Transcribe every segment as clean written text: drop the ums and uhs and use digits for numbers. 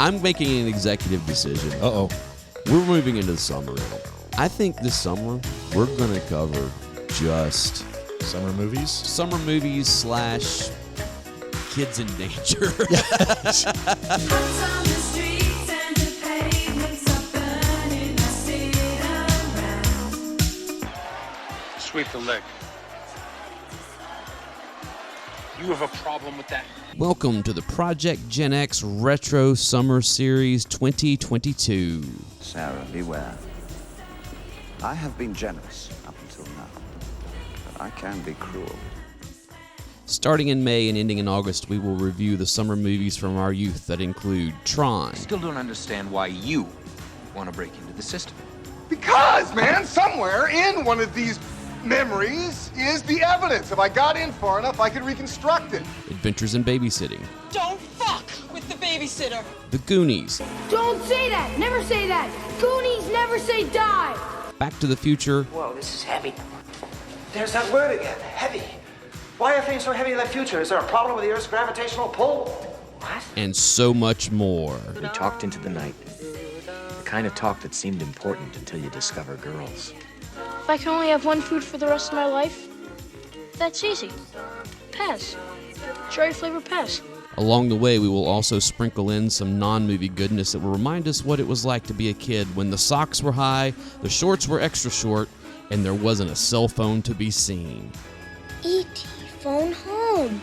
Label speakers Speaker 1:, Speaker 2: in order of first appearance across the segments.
Speaker 1: I'm making an executive decision.
Speaker 2: Uh-oh.
Speaker 1: We're moving into the summer. I think this summer we're going to cover just
Speaker 2: Summer movies
Speaker 1: / kids in danger.
Speaker 3: Sweep the leg. You have a problem with that?
Speaker 1: Welcome to the Project Gen X Retro Summer Series 2022.
Speaker 4: Sarah, beware. I have been generous up until now, but I can be cruel.
Speaker 1: Starting in May and ending in August, we will review the summer movies from our youth that include Tron.
Speaker 5: Still don't understand why you want to break into the system.
Speaker 6: Because, man, somewhere in one of these memories is the evidence. If I got in far enough, I could reconstruct it.
Speaker 1: Adventures in Babysitting.
Speaker 7: Don't fuck with the babysitter.
Speaker 1: The Goonies.
Speaker 8: Don't say that. Never say that. Goonies never say die.
Speaker 1: Back to the Future.
Speaker 9: Whoa, this is heavy. There's that word again, heavy. Why are things so heavy in the future? Is there a problem with the Earth's gravitational pull? What?
Speaker 1: And so much more.
Speaker 5: We talked into the night. The kind of talk that seemed important until you discover girls.
Speaker 8: If I can only have one food for the rest of my life, that's easy. Pass. Cherry flavor pass.
Speaker 1: Along the way, we will also sprinkle in some non-movie goodness that will remind us what it was like to be a kid when the socks were high, the shorts were extra short, and there wasn't a cell phone to be seen.
Speaker 8: E.T. phone home.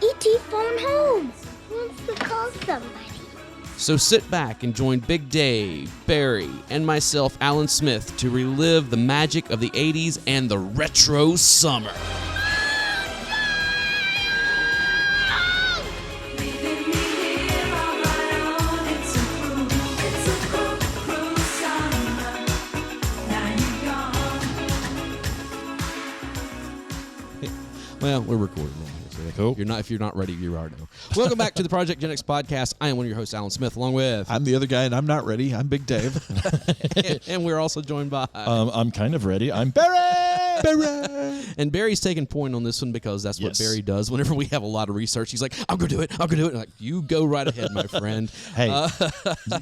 Speaker 8: E.T. phone home. Wants to call somebody.
Speaker 1: So sit back and join Big Dave, Barry, and myself, Alan Smith, to relive the magic of the 80s and the retro summer. Well, we're recording now. So
Speaker 2: Cool.
Speaker 1: if you're not ready, you already know. Welcome back to the Project Gen X podcast. I am one of your hosts, Alan Smith, along with...
Speaker 2: I'm the other guy, and I'm not ready. I'm Big Dave.
Speaker 1: and we're also joined by...
Speaker 2: I'm kind of ready. I'm Barry! Barry!
Speaker 1: And Barry's taking point on this one because that's what Barry does. Whenever we have a lot of research, he's like, I'm going to do it. And like, you go right ahead, my friend.
Speaker 2: Hey,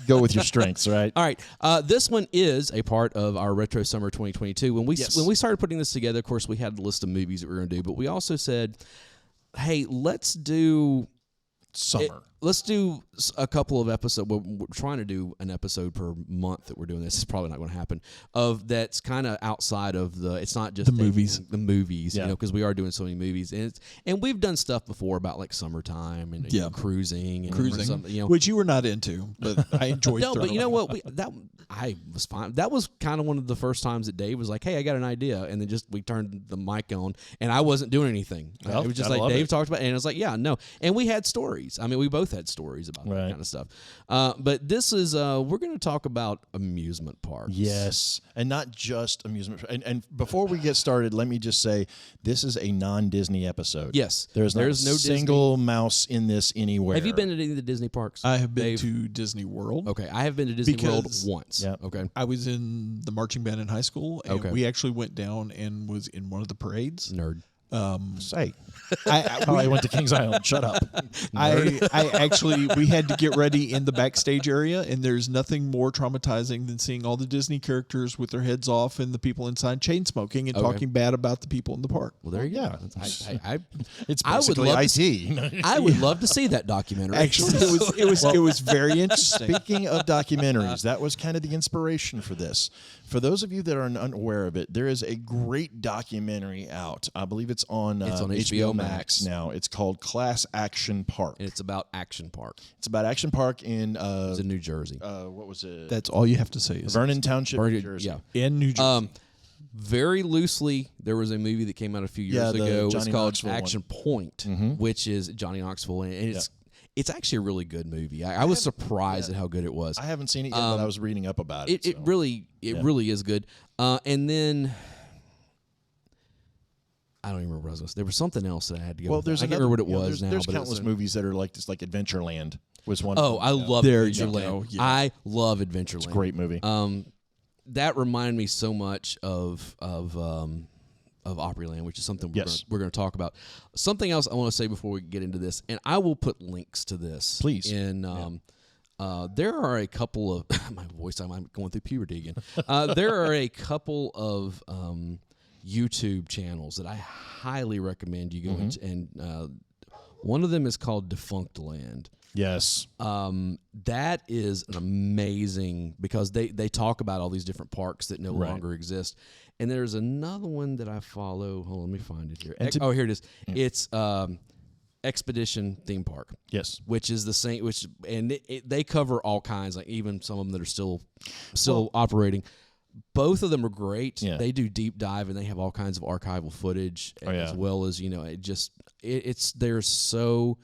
Speaker 2: go with your strengths, right?
Speaker 1: All right. This one is a part of our Retro Summer 2022. When we started putting this together, of course, we had a list of movies that we were going to do, but we also said, hey, let's do
Speaker 2: summer.
Speaker 1: Let's do a couple of episodes. We're trying to do an episode per month that we're doing this. It's probably not going to happen. That's kind of outside of it's not just
Speaker 2: the movies.
Speaker 1: The movies, because we are doing so many movies, and we've done stuff before about like summertime and cruising,
Speaker 2: which you were not into, but I enjoyed.
Speaker 1: No, but you know what? I was fine. That was kind of one of the first times that Dave was like, "Hey, I got an idea," and then we turned the mic on, and I wasn't doing anything.
Speaker 2: Well,
Speaker 1: it was just like Dave talked about, and I was like, "Yeah, no," and we had stories. I mean, we both had stories about that kind of stuff. But this is we're going to talk about amusement parks.
Speaker 2: Yes, and not just amusement. And before we get started, let me just say this is a non-Disney episode.
Speaker 1: Yes,
Speaker 2: there's no single
Speaker 1: Disney
Speaker 2: mouse in this anywhere.
Speaker 1: Have you been to any of the Disney parks?
Speaker 10: I have been to Disney World.
Speaker 1: Okay, I have been to Disney World once.
Speaker 2: Yep.
Speaker 1: Okay,
Speaker 10: I was in the marching band in high school, and we actually went down and was in one of the parades.
Speaker 1: Nerd.
Speaker 2: Say, I went to Kings Island. Shut up.
Speaker 10: We had to get ready in the backstage area, and there's nothing more traumatizing than seeing all the Disney characters with their heads off and the people inside chain smoking and talking bad about the people in the park.
Speaker 1: Well, there you go.
Speaker 2: It's basically IT.
Speaker 1: I would love to see that documentary.
Speaker 2: Actually, it was very interesting. Speaking of documentaries, that was kind of the inspiration for this. For those of you that are unaware of it, there is a great documentary out. I believe it's on
Speaker 1: HBO Max
Speaker 2: now. It's called Class Action Park.
Speaker 1: And it's about Action Park.
Speaker 2: It's about Action Park in
Speaker 1: it's in New Jersey.
Speaker 2: What was it?
Speaker 10: That's all you have to say. Is
Speaker 2: Vernon Township, New Jersey.
Speaker 1: Yeah,
Speaker 10: in New Jersey.
Speaker 1: Very loosely, there was a movie that came out a few years ago. It's called
Speaker 2: Knoxville
Speaker 1: Action Point, which is Johnny Knoxville, and it's actually a really good movie. I was surprised at how good it was.
Speaker 2: I haven't seen it yet, but I was reading up about it.
Speaker 1: It really is good. And then I don't even remember what I was going to say. There was something else that I had to go.
Speaker 2: Well,
Speaker 1: I can't remember what it was now.
Speaker 2: There's countless movies that are like this, like Adventureland was one.
Speaker 1: Oh, I love Adventureland.
Speaker 10: Yeah.
Speaker 1: I love Adventureland.
Speaker 2: It's a great movie.
Speaker 1: That reminded me so much of Opryland, which is something we're going to talk about. Something else I want to say before we get into this, and I will put links to this,
Speaker 2: please,
Speaker 1: in There are a couple of my voice. I'm going through puberty again. There are a couple of YouTube channels that I highly recommend you go and one of them is called Defunct Land.
Speaker 2: Yes.
Speaker 1: That is an amazing, because they talk about all these different parks that no longer exist. And there's another one that I follow. Hold on, let me find it here. Here it is. It's Expedition Theme Park.
Speaker 2: Yes.
Speaker 1: Which is the same, they cover all kinds, like even some of them that are still operating. Both of them are great.
Speaker 2: Yeah.
Speaker 1: They do deep dive, and they have all kinds of archival footage, as well as, they're so...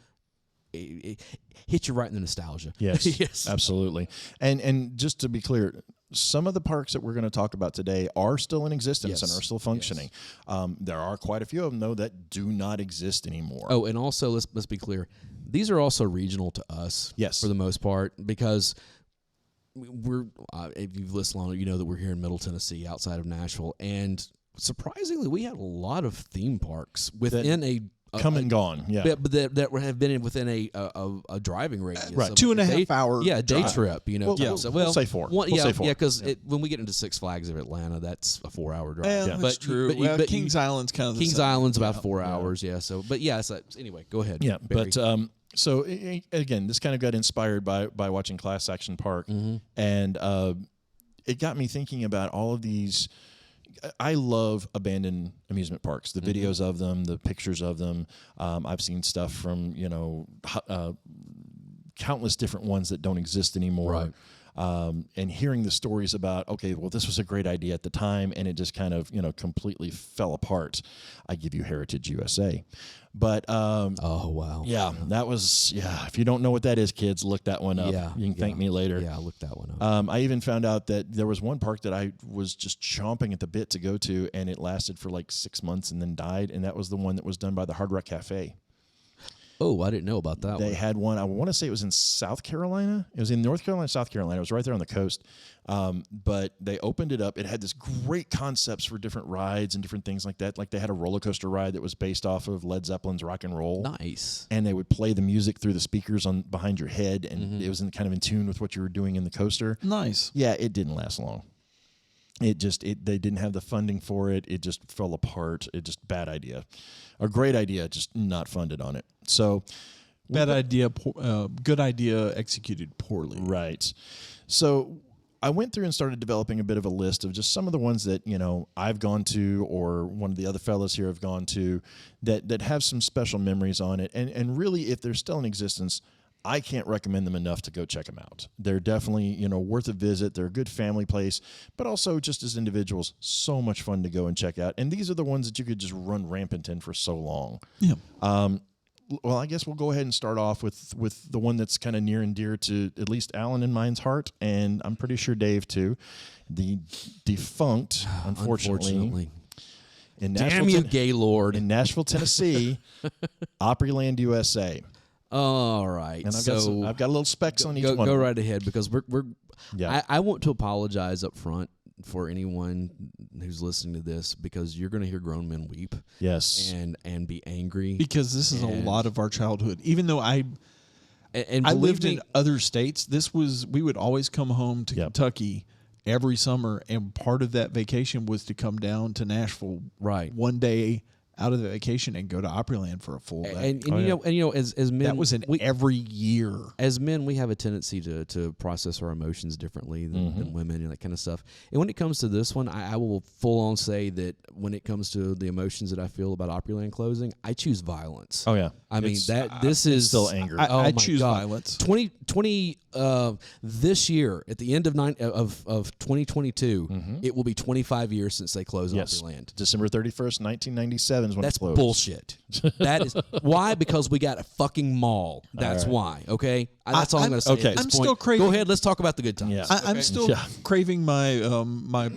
Speaker 1: It hits you right in the nostalgia.
Speaker 2: Yes,
Speaker 1: yes,
Speaker 2: absolutely. And just to be clear, some of the parks that we're going to talk about today are still in existence and are still functioning. Yes. There are quite a few of them, though, that do not exist anymore.
Speaker 1: Oh, and also, let's be clear. These are also regional to us, for the most part, because we're if you've listened long, you know that we're here in Middle Tennessee, outside of Nashville, and surprisingly, we have a lot of theme parks within
Speaker 2: come and gone,
Speaker 1: but that have been within a driving radius,
Speaker 10: right? 2.5 hour,
Speaker 1: day trip.
Speaker 2: We'll say 4. We'll say 4.
Speaker 1: Because when we get into Six Flags of Atlanta, that's a 4-hour drive.
Speaker 10: Yeah, that's true. But Kings Island's kind of
Speaker 1: Kings Island's about 4 hours. Yeah. So, but anyway, go ahead.
Speaker 2: Yeah,
Speaker 1: Barry.
Speaker 2: but so again, this kind of got inspired by watching Class Action Park, and it got me thinking about all of these. I love abandoned amusement parks, the videos of them, the pictures of them. I've seen stuff from, countless different ones that don't exist anymore. Right. And hearing the stories about, okay, well, this was a great idea at the time, and it just kind of, completely fell apart. I give you Heritage USA. But
Speaker 1: oh wow,
Speaker 2: that was if you don't know what that is, kids, look that one up. You can thank me later.
Speaker 1: Look that one up.
Speaker 2: I even found out that there was one park that I was just chomping at the bit to go to, and it lasted for like 6 months and then died, and that was the one that was done by the Hard Rock Cafe.
Speaker 1: Oh, I didn't know about that.
Speaker 2: They had one. I want to say it was in South Carolina. It was in North Carolina, South Carolina. It was right there on the coast. But they opened it up. It had this great concepts for different rides and different things like that. Like they had a roller coaster ride that was based off of Led Zeppelin's Rock and Roll.
Speaker 1: Nice.
Speaker 2: And they would play the music through the speakers on behind your head, and it was kind of in tune with what you were doing in the coaster.
Speaker 10: Nice.
Speaker 2: Yeah, it didn't last long. They didn't have the funding for it. It just fell apart. It just bad idea. A great idea, just not funded on it. So
Speaker 10: bad idea, good idea executed poorly.
Speaker 2: Right. So I went through and started developing a bit of a list of just some of the ones that, I've gone to, or one of the other fellows here have gone to, that have some special memories on it. And really, if they're still in existence, I can't recommend them enough to go check them out. They're definitely, worth a visit. They're a good family place, but also just as individuals, so much fun to go and check out. And these are the ones that you could just run rampant in for so long.
Speaker 10: Yeah.
Speaker 2: Well, I guess we'll go ahead and start off with the one that's kind of near and dear to at least Alan and mine's heart, and I'm pretty sure Dave too. The defunct, unfortunately. In
Speaker 1: Damn you, Gaylord.
Speaker 2: In Nashville, Tennessee, Opryland, USA.
Speaker 1: All right,
Speaker 2: and I've got a little specs on each one.
Speaker 1: Go right ahead, because I want to apologize up front for anyone who's listening to this, because you're going to hear grown men weep.
Speaker 2: Yes,
Speaker 1: and be angry,
Speaker 10: because this is a lot of our childhood. Even though I lived in other states, we would always come home to Kentucky every summer, and part of that vacation was to come down to Nashville one day out of the vacation and go to Opryland for a full day.
Speaker 1: And as men,
Speaker 10: that was every year.
Speaker 1: As men, we have a tendency to process our emotions differently than women and that kind of stuff. And when it comes to this one, I will full on say that when it comes to the emotions that I feel about Opryland closing, I choose violence.
Speaker 2: Oh yeah,
Speaker 1: this is
Speaker 2: still anger.
Speaker 10: I choose violence.
Speaker 1: 20 this year at the end of 2022, it will be 25 years since they closed Opryland.
Speaker 2: December 31st, 1997 is when
Speaker 1: That's
Speaker 2: it closed.
Speaker 1: Bullshit. That is why, because we got a fucking mall. That's why. Okay, that's all I'm going to say.
Speaker 2: Okay,
Speaker 1: at this
Speaker 10: I'm
Speaker 1: point.
Speaker 10: still craving.
Speaker 1: Go ahead. Let's talk about the good times.
Speaker 2: Yeah.
Speaker 10: I'm still craving my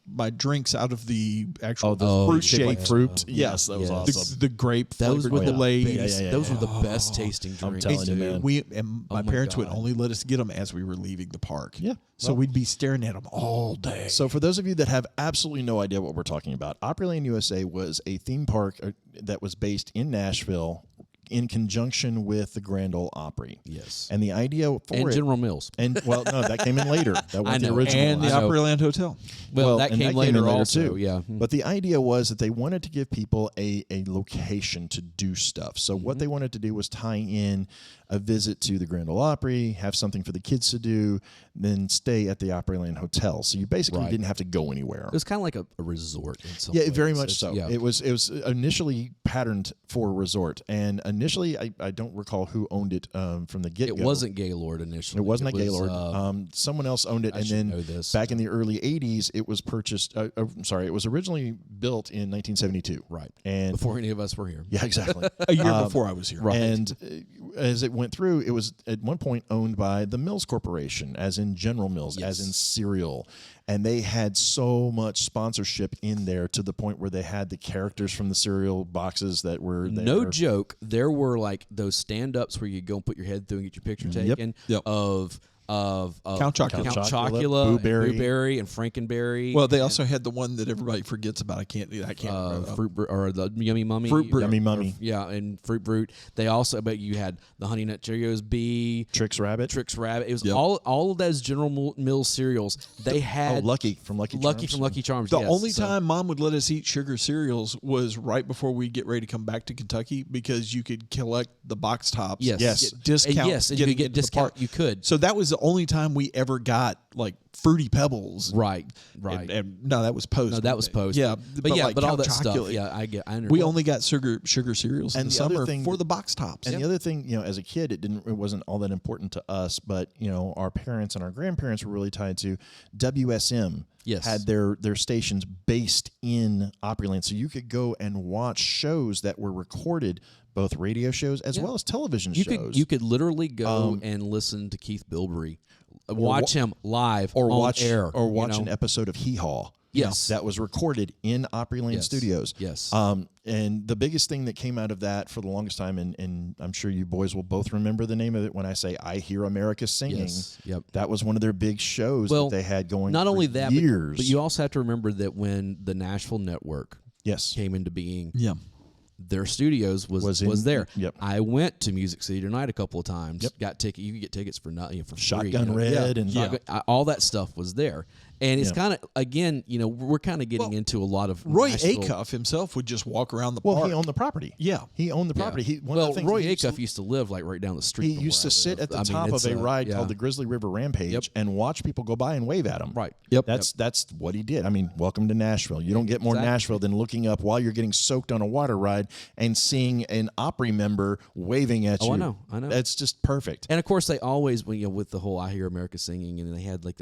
Speaker 10: my drinks out of the actual
Speaker 2: fruit
Speaker 10: shaped
Speaker 2: fruit. Yes, that was awesome.
Speaker 10: The grape
Speaker 1: Those were the
Speaker 10: Lay's.
Speaker 1: Those were the best tasting drinks.
Speaker 2: I'm telling you, man.
Speaker 10: My parents would only let us get them as we were leaving the park.
Speaker 2: Yeah.
Speaker 10: So we'd be staring at them all day.
Speaker 2: So for those of you that have absolutely no idea what we're talking about, Opryland USA was a theme park that was based in Nashville, in conjunction with the Grand Ole Opry.
Speaker 1: Yes.
Speaker 2: And the idea for
Speaker 1: and
Speaker 2: it,
Speaker 1: General Mills.
Speaker 2: And well, no, that came in later. That was the original.
Speaker 10: And the Opryland Hotel.
Speaker 1: Well, that came later
Speaker 2: in
Speaker 1: also,
Speaker 2: too.
Speaker 1: yeah.
Speaker 2: But the idea was that they wanted to give people a location to do stuff. So what they wanted to do was tie in a visit to the Grand Ole Opry, have something for the kids to do, then stay at the Opryland Hotel. So you basically didn't have to go anywhere.
Speaker 1: It was kind of like a resort in some
Speaker 2: Yeah,
Speaker 1: ways.
Speaker 2: very much so.
Speaker 1: Yeah.
Speaker 2: It was initially patterned for a resort, and initially I don't recall who owned it from the get-go.
Speaker 1: It wasn't Gaylord initially.
Speaker 2: It wasn't Gaylord. Someone else owned it,
Speaker 1: I
Speaker 2: and
Speaker 1: should
Speaker 2: then
Speaker 1: know this.
Speaker 2: back in the early '80s, it was purchased. It was originally built in 1972.
Speaker 1: Right,
Speaker 2: and
Speaker 1: before any of us were here.
Speaker 2: Yeah, exactly.
Speaker 10: A year before I was here.
Speaker 2: Right. And as it went through, it was at one point owned by the Mills Corporation, as in General Mills, as in cereal. And they had so much sponsorship in there to the point where they had the characters from the cereal boxes that were there.
Speaker 1: No joke. There were like those stand-ups where you go and put your head through and get your picture taken of
Speaker 10: Count
Speaker 2: Chocula,
Speaker 1: Boo Berry, and Frankenberry.
Speaker 10: Well, they also had the one that everybody forgets about. I can't remember.
Speaker 1: Or the Yummy Mummy.
Speaker 10: Fruit Brute.
Speaker 2: Yummy Mummy.
Speaker 1: Yeah, and Fruit Brute. They also, but you had the Honey Nut Cheerios Bee.
Speaker 2: Trix Rabbit.
Speaker 1: It was all of those General Mills cereals. They had
Speaker 2: Lucky from Lucky Charms.
Speaker 1: The
Speaker 10: only time Mom would let us eat sugar cereals was right before we get ready to come back to Kentucky, because you could collect the box tops.
Speaker 1: Yes.
Speaker 10: Get discounts.
Speaker 1: And you could get discount. You could.
Speaker 10: So that was the only time we ever got like Fruity Pebbles.
Speaker 1: Right.
Speaker 10: And no, that was post.
Speaker 1: No, that was post.
Speaker 10: Yeah,
Speaker 1: but
Speaker 10: like
Speaker 1: but all that
Speaker 10: Count
Speaker 1: stuff.
Speaker 10: Chocula.
Speaker 1: Yeah, I understand.
Speaker 10: We only got sugar cereals in
Speaker 2: And
Speaker 10: the
Speaker 2: the other
Speaker 10: summer
Speaker 2: thing-
Speaker 10: for the box tops.
Speaker 2: And the other thing, as a kid, it wasn't all that important to us, but our parents and our grandparents were really tied to WSM.
Speaker 1: Yes.
Speaker 2: Had their stations based in Opryland, so you could go and watch shows that were recorded, both radio shows as well as television shows.
Speaker 1: You could literally go and listen to Keith Bilbrey, watch him live
Speaker 2: or
Speaker 1: on
Speaker 2: watch
Speaker 1: air,
Speaker 2: or watch an episode of Hee Haw.
Speaker 1: Yes.
Speaker 2: That was recorded in Opryland Studios.
Speaker 1: Yes.
Speaker 2: And the biggest thing that came out of that for the longest time, and I'm sure you boys will both remember the name of it when I say I Hear America Singing.
Speaker 1: Yes. Yep.
Speaker 2: That was one of their big shows that they had going
Speaker 1: not
Speaker 2: for
Speaker 1: only that,
Speaker 2: years.
Speaker 1: but you also have to remember that when the Nashville Network came into being, their studios was there.
Speaker 2: Yep.
Speaker 1: I went to Music City Tonight a couple of times. Yep. Got ticket. You could get tickets for nothing, for
Speaker 2: Shotgun
Speaker 1: free.
Speaker 2: Red and
Speaker 1: all that stuff was there. And it's kind of, again, we're kind of getting into a lot of
Speaker 10: Roy
Speaker 1: Nashville.
Speaker 10: Acuff himself would just walk around the park.
Speaker 2: Well, he owned the property.
Speaker 10: Yeah.
Speaker 2: He owned the property.
Speaker 1: Yeah. Roy Acuff used to live like right down the street.
Speaker 2: He used to sit at the top of a ride called the Grizzly River Rampage and watch people go by and wave at him.
Speaker 1: Right.
Speaker 2: Yep. That's what he did. I mean, welcome to Nashville. You don't get more Nashville than looking up while you're getting soaked on a water ride and seeing an Opry member waving at you.
Speaker 1: I know.
Speaker 2: That's just perfect.
Speaker 1: And of course, they always, with the whole I Hear America Singing, and they had like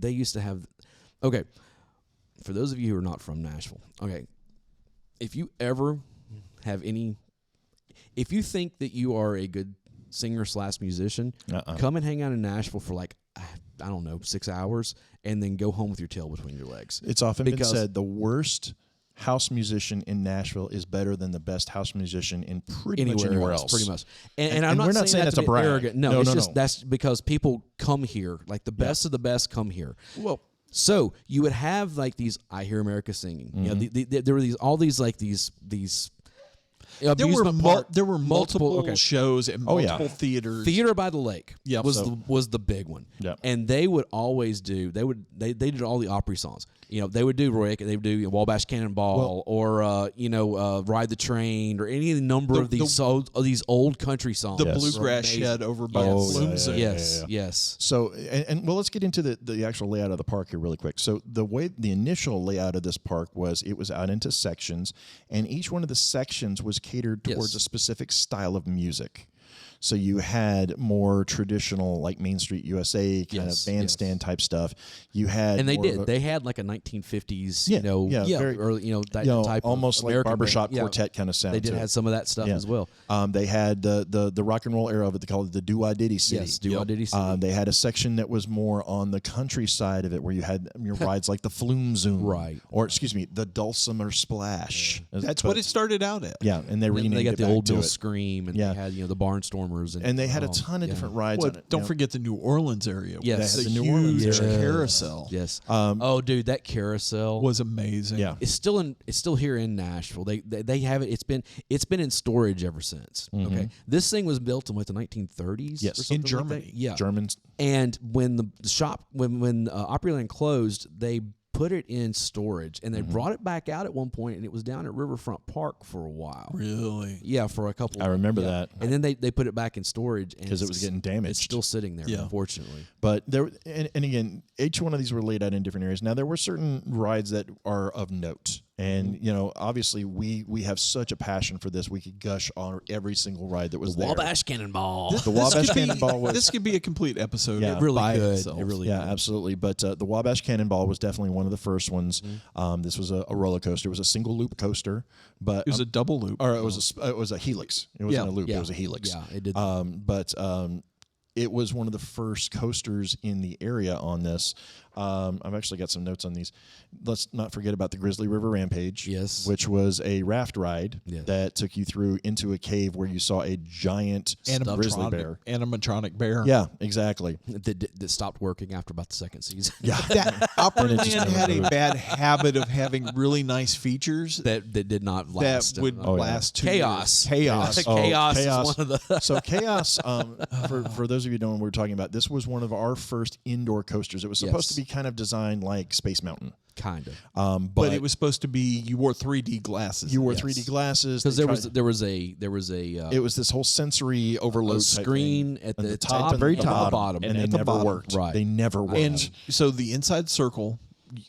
Speaker 1: they used to have. Okay, for those of you who are not from Nashville, okay, if you ever have if you think that you are a good singer / musician, come and hang out in Nashville for like, I don't know, 6 hours, and then go home with your tail between your legs.
Speaker 2: It's often been said the worst house musician in Nashville is better than the best house musician in pretty much anywhere else.
Speaker 1: Pretty much. And I'm not saying that's a brag. Arrogant. No, it's just that's because people come here. Like the best of the best come here.
Speaker 10: Well,
Speaker 1: so you would have like these I Hear America Singing.
Speaker 2: Mm-hmm.
Speaker 1: There were these.
Speaker 10: There were multiple shows and multiple theaters.
Speaker 1: Theater by the Lake was the big one.
Speaker 2: Yep.
Speaker 1: And they would always do they did all the Opry songs. They would do Roy, they would do Wabash Cannonball or Ride the Train or any number of these old country songs.
Speaker 10: The Bluegrass Shed over by Bloom Zone.
Speaker 1: Yes.
Speaker 2: So and let's get into the actual layout of the park here really quick. So the initial layout of this park was out into sections, and each one of the sections was catered towards a specific style of music. So you had more traditional, like Main Street USA kind of bandstand type stuff. You had,
Speaker 1: and they had like a 1950s,
Speaker 2: very,
Speaker 1: early, that type
Speaker 2: almost
Speaker 1: of
Speaker 2: like
Speaker 1: American
Speaker 2: barbershop
Speaker 1: band.
Speaker 2: quartet kind of sound.
Speaker 1: They did have some of that stuff as well.
Speaker 2: They had the rock and roll era of it. They called it the Doo-Wah-Diddy City.
Speaker 1: Yes, Doo-Wah-Diddy City.
Speaker 2: They had a section that was more on the country side of it, where you had your rides like the Flume Zoom,
Speaker 1: right?
Speaker 2: Or excuse me, the Dulcimer Splash.
Speaker 10: That's what it started out at.
Speaker 2: Yeah, and they renamed
Speaker 1: they got
Speaker 2: it
Speaker 1: the
Speaker 2: back
Speaker 1: Old
Speaker 2: to
Speaker 1: Bill
Speaker 2: it.
Speaker 1: Scream, and they had the Barnstormers. transformers,
Speaker 2: and they had a ton of different rides.
Speaker 10: Well,
Speaker 2: on it.
Speaker 10: don't forget the New Orleans area.
Speaker 1: Yes,
Speaker 10: the
Speaker 2: the New
Speaker 10: huge
Speaker 2: Orleans area.
Speaker 10: carousel.
Speaker 1: Yes. Oh, dude, that carousel
Speaker 10: Was amazing.
Speaker 2: Yeah.
Speaker 1: It's still here in Nashville. They have it. It's been in storage ever since. Okay, this thing was built in the 1930s.
Speaker 2: Yes.
Speaker 1: or something
Speaker 10: In Germany.
Speaker 1: Like that. Yeah,
Speaker 2: Germans.
Speaker 1: And when the shop when Opryland closed, they put it in storage, and they brought it back out at one point, and it was down at Riverfront Park for a while.
Speaker 10: Really?
Speaker 1: Yeah, for a couple.
Speaker 2: I remember that.
Speaker 1: And then they put it back in storage
Speaker 2: Because it was getting damaged.
Speaker 1: It's still sitting there, unfortunately.
Speaker 2: But there, and again, each one of these were laid out in different areas. Now, there were certain rides that are of note. And, obviously, we have such a passion for this. We could gush on every single ride that was
Speaker 1: The
Speaker 2: there.
Speaker 1: Wabash Cannonball.
Speaker 2: The Wabash Cannonball was...
Speaker 10: This could be a complete episode.
Speaker 2: Yeah.
Speaker 1: It really
Speaker 10: by
Speaker 1: could.
Speaker 10: itself.
Speaker 1: It really
Speaker 2: Yeah,
Speaker 1: could.
Speaker 2: absolutely. But the Wabash Cannonball was definitely one of the first ones. This was a roller coaster. It was a single loop coaster, but
Speaker 10: It was a double loop.
Speaker 2: or it was a helix. It wasn't a loop.
Speaker 1: Yeah.
Speaker 2: It was a helix.
Speaker 1: Yeah, it did.
Speaker 2: But it was one of the first coasters in the area on this. I've actually got some notes on these. Let's not forget about the Grizzly River Rampage.
Speaker 1: Yes.
Speaker 2: Which was a raft ride
Speaker 1: Yes.
Speaker 2: that took you through into a cave where you saw a giant grizzly bear.
Speaker 10: Animatronic bear.
Speaker 2: Yeah, exactly.
Speaker 1: That stopped working after about the second season.
Speaker 2: Yeah.
Speaker 10: That
Speaker 2: And it just
Speaker 10: Opryland
Speaker 2: never
Speaker 10: had a
Speaker 2: moved.
Speaker 10: bad habit of having really nice features
Speaker 1: that did not
Speaker 10: that
Speaker 1: last.
Speaker 10: would last 2
Speaker 1: Chaos.
Speaker 10: years. Chaos.
Speaker 1: Chaos is one of the.
Speaker 2: So Chaos, for those of you who don't know what we're talking about, this was one of our first indoor coasters. It was supposed to be kind of designed like Space Mountain.
Speaker 1: Kind of.
Speaker 10: But it was supposed to be you wore 3D glasses.
Speaker 2: You wore 3D glasses
Speaker 1: because
Speaker 2: They
Speaker 1: there was
Speaker 2: tried-
Speaker 1: a
Speaker 2: it was this whole sensory overload type
Speaker 1: screen
Speaker 2: thing.
Speaker 1: at
Speaker 2: On
Speaker 1: the
Speaker 2: top
Speaker 1: top
Speaker 2: and
Speaker 1: and
Speaker 2: the
Speaker 1: the
Speaker 2: bottom,
Speaker 1: bottom.
Speaker 2: and
Speaker 10: And
Speaker 2: they
Speaker 10: at the
Speaker 2: never
Speaker 10: bottom.
Speaker 2: worked.
Speaker 1: Right.
Speaker 2: They never worked.
Speaker 10: And so the inside circle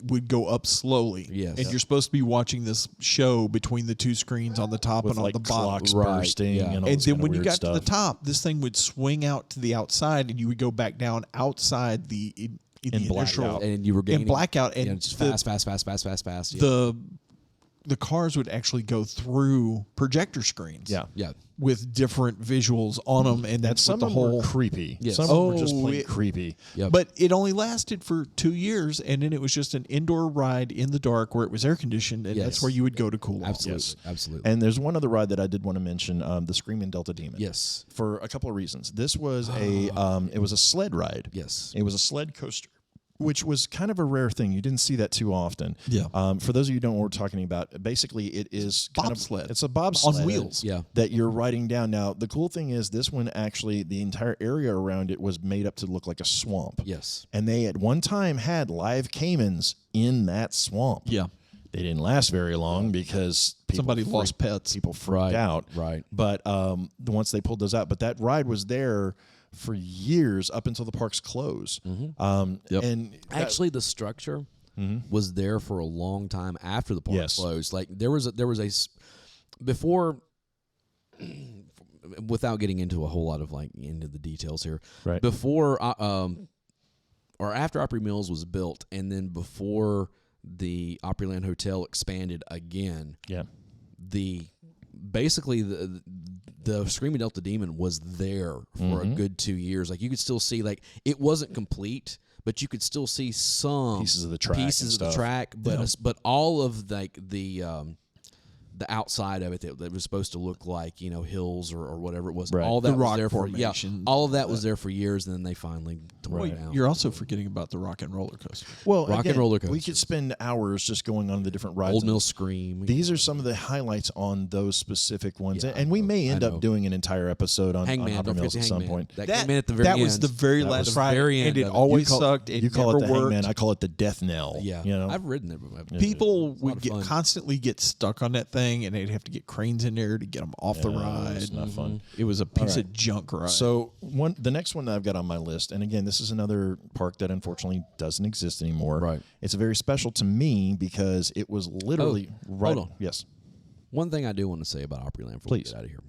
Speaker 10: would go up slowly.
Speaker 1: Yes.
Speaker 10: And you're supposed to be watching this show between the two screens on the top
Speaker 2: with
Speaker 10: and on
Speaker 2: like
Speaker 10: the bottom.
Speaker 2: clocks
Speaker 1: Right,
Speaker 2: bursting.
Speaker 1: yeah.
Speaker 2: And, all
Speaker 10: And
Speaker 2: this
Speaker 10: then
Speaker 2: kind of
Speaker 10: when you
Speaker 2: weird
Speaker 10: got
Speaker 2: stuff.
Speaker 10: to the top, this thing would swing out to the outside, and you would go back down outside the
Speaker 2: In
Speaker 10: initial
Speaker 2: blackout.
Speaker 1: and you were gaining
Speaker 10: in blackout, and
Speaker 1: yeah, just
Speaker 10: the-
Speaker 1: fast. Yeah.
Speaker 10: the cars would actually go through projector screens.
Speaker 2: Yeah.
Speaker 1: yeah.
Speaker 10: With different visuals on them, and that's
Speaker 2: Some
Speaker 10: what
Speaker 2: of
Speaker 10: the
Speaker 2: them
Speaker 10: whole
Speaker 2: were creepy.
Speaker 1: Yes.
Speaker 2: Some of them were just
Speaker 10: Oh,
Speaker 2: plain
Speaker 10: it-
Speaker 2: creepy.
Speaker 1: Yep.
Speaker 10: But it only lasted for 2 years, and then it was just an indoor ride in the dark where it was air conditioned, and
Speaker 1: Yes.
Speaker 10: that's where you would go to cool off.
Speaker 1: Absolutely, absolutely.
Speaker 2: And there's one other ride that I did want to mention, the Screaming Delta Demon.
Speaker 1: Yes.
Speaker 2: For a couple of reasons. This was it was a sled ride.
Speaker 1: Yes.
Speaker 2: It was a sled coaster, which was kind of a rare thing. You didn't see that too often.
Speaker 10: Yeah.
Speaker 2: For those of you who don't know what we're talking about, basically it is kind
Speaker 10: Bobsled.
Speaker 2: of it's a bobsled
Speaker 10: On wheels.
Speaker 1: Yeah.
Speaker 2: that you're riding down. Now the cool thing is this one actually the entire area around it was made up to look like a swamp.
Speaker 1: Yes.
Speaker 2: And they at one time had live caimans in that swamp.
Speaker 10: Yeah.
Speaker 2: They didn't last very long because
Speaker 10: Somebody lost pets.
Speaker 2: People freaked
Speaker 1: Right,
Speaker 2: out.
Speaker 1: right.
Speaker 2: But once they pulled those out, but that ride was there for years up until the parks closed.
Speaker 1: Yep.
Speaker 2: And
Speaker 1: Actually, the structure was there for a long time after the park
Speaker 2: Yes.
Speaker 1: closed. Like there was before, without getting into a whole lot of into the details here.
Speaker 2: Right.
Speaker 1: Before or after Opry Mills was built, and then before the Opryland Hotel expanded again.
Speaker 2: yeah.
Speaker 1: Basically the Screaming Delta Demon was there for a good 2 years. Like you could still see, like it wasn't complete, but you could still see some
Speaker 2: Pieces of the track and stuff.
Speaker 1: but all of the outside of it that was supposed to look like hills or whatever it was.
Speaker 2: Right.
Speaker 1: All that
Speaker 10: The
Speaker 1: was
Speaker 10: rock
Speaker 1: there for
Speaker 10: formation.
Speaker 1: all of that was there for years, and then they finally tore it down.
Speaker 10: You're also forgetting about the rock and roller coaster.
Speaker 2: Well,
Speaker 1: Rock and
Speaker 2: again,
Speaker 1: roller
Speaker 2: we
Speaker 1: coasters.
Speaker 2: could spend hours just going on the different rides.
Speaker 1: Old
Speaker 2: and
Speaker 1: Mill Scream.
Speaker 2: These are some of the highlights on those specific ones,
Speaker 1: Yeah,
Speaker 2: and we may
Speaker 1: I
Speaker 2: end
Speaker 1: know.
Speaker 2: up doing an entire episode on
Speaker 1: Hangman.
Speaker 2: Opry
Speaker 1: Don't
Speaker 2: Mills
Speaker 1: forget
Speaker 2: at some
Speaker 1: Hangman.
Speaker 2: point.
Speaker 1: That came in at the very end.
Speaker 10: was the very
Speaker 2: That
Speaker 10: last
Speaker 2: was
Speaker 10: ride,
Speaker 1: very end
Speaker 10: and it
Speaker 1: of it.
Speaker 10: always
Speaker 2: You call-
Speaker 10: sucked. It
Speaker 2: you call
Speaker 10: never
Speaker 2: it the
Speaker 10: worked.
Speaker 2: Hangman. I call it the death knell.
Speaker 1: Yeah,
Speaker 2: you know?
Speaker 1: I've ridden it.
Speaker 10: People
Speaker 1: It's a lot
Speaker 10: would
Speaker 1: of fun.
Speaker 10: constantly get stuck on that thing, and they'd have to get cranes in there to get them off the ride.
Speaker 2: It's not fun.
Speaker 10: It was a piece
Speaker 2: right.
Speaker 10: of junk ride.
Speaker 2: So the next one that I've got on my list, and again, this is another park that unfortunately doesn't exist anymore.
Speaker 1: Right.
Speaker 2: It's very special to me because it was literally right.
Speaker 1: hold on.
Speaker 2: Yes.
Speaker 1: One thing I do want to say about Opryland before we
Speaker 2: Please.
Speaker 1: get out of here,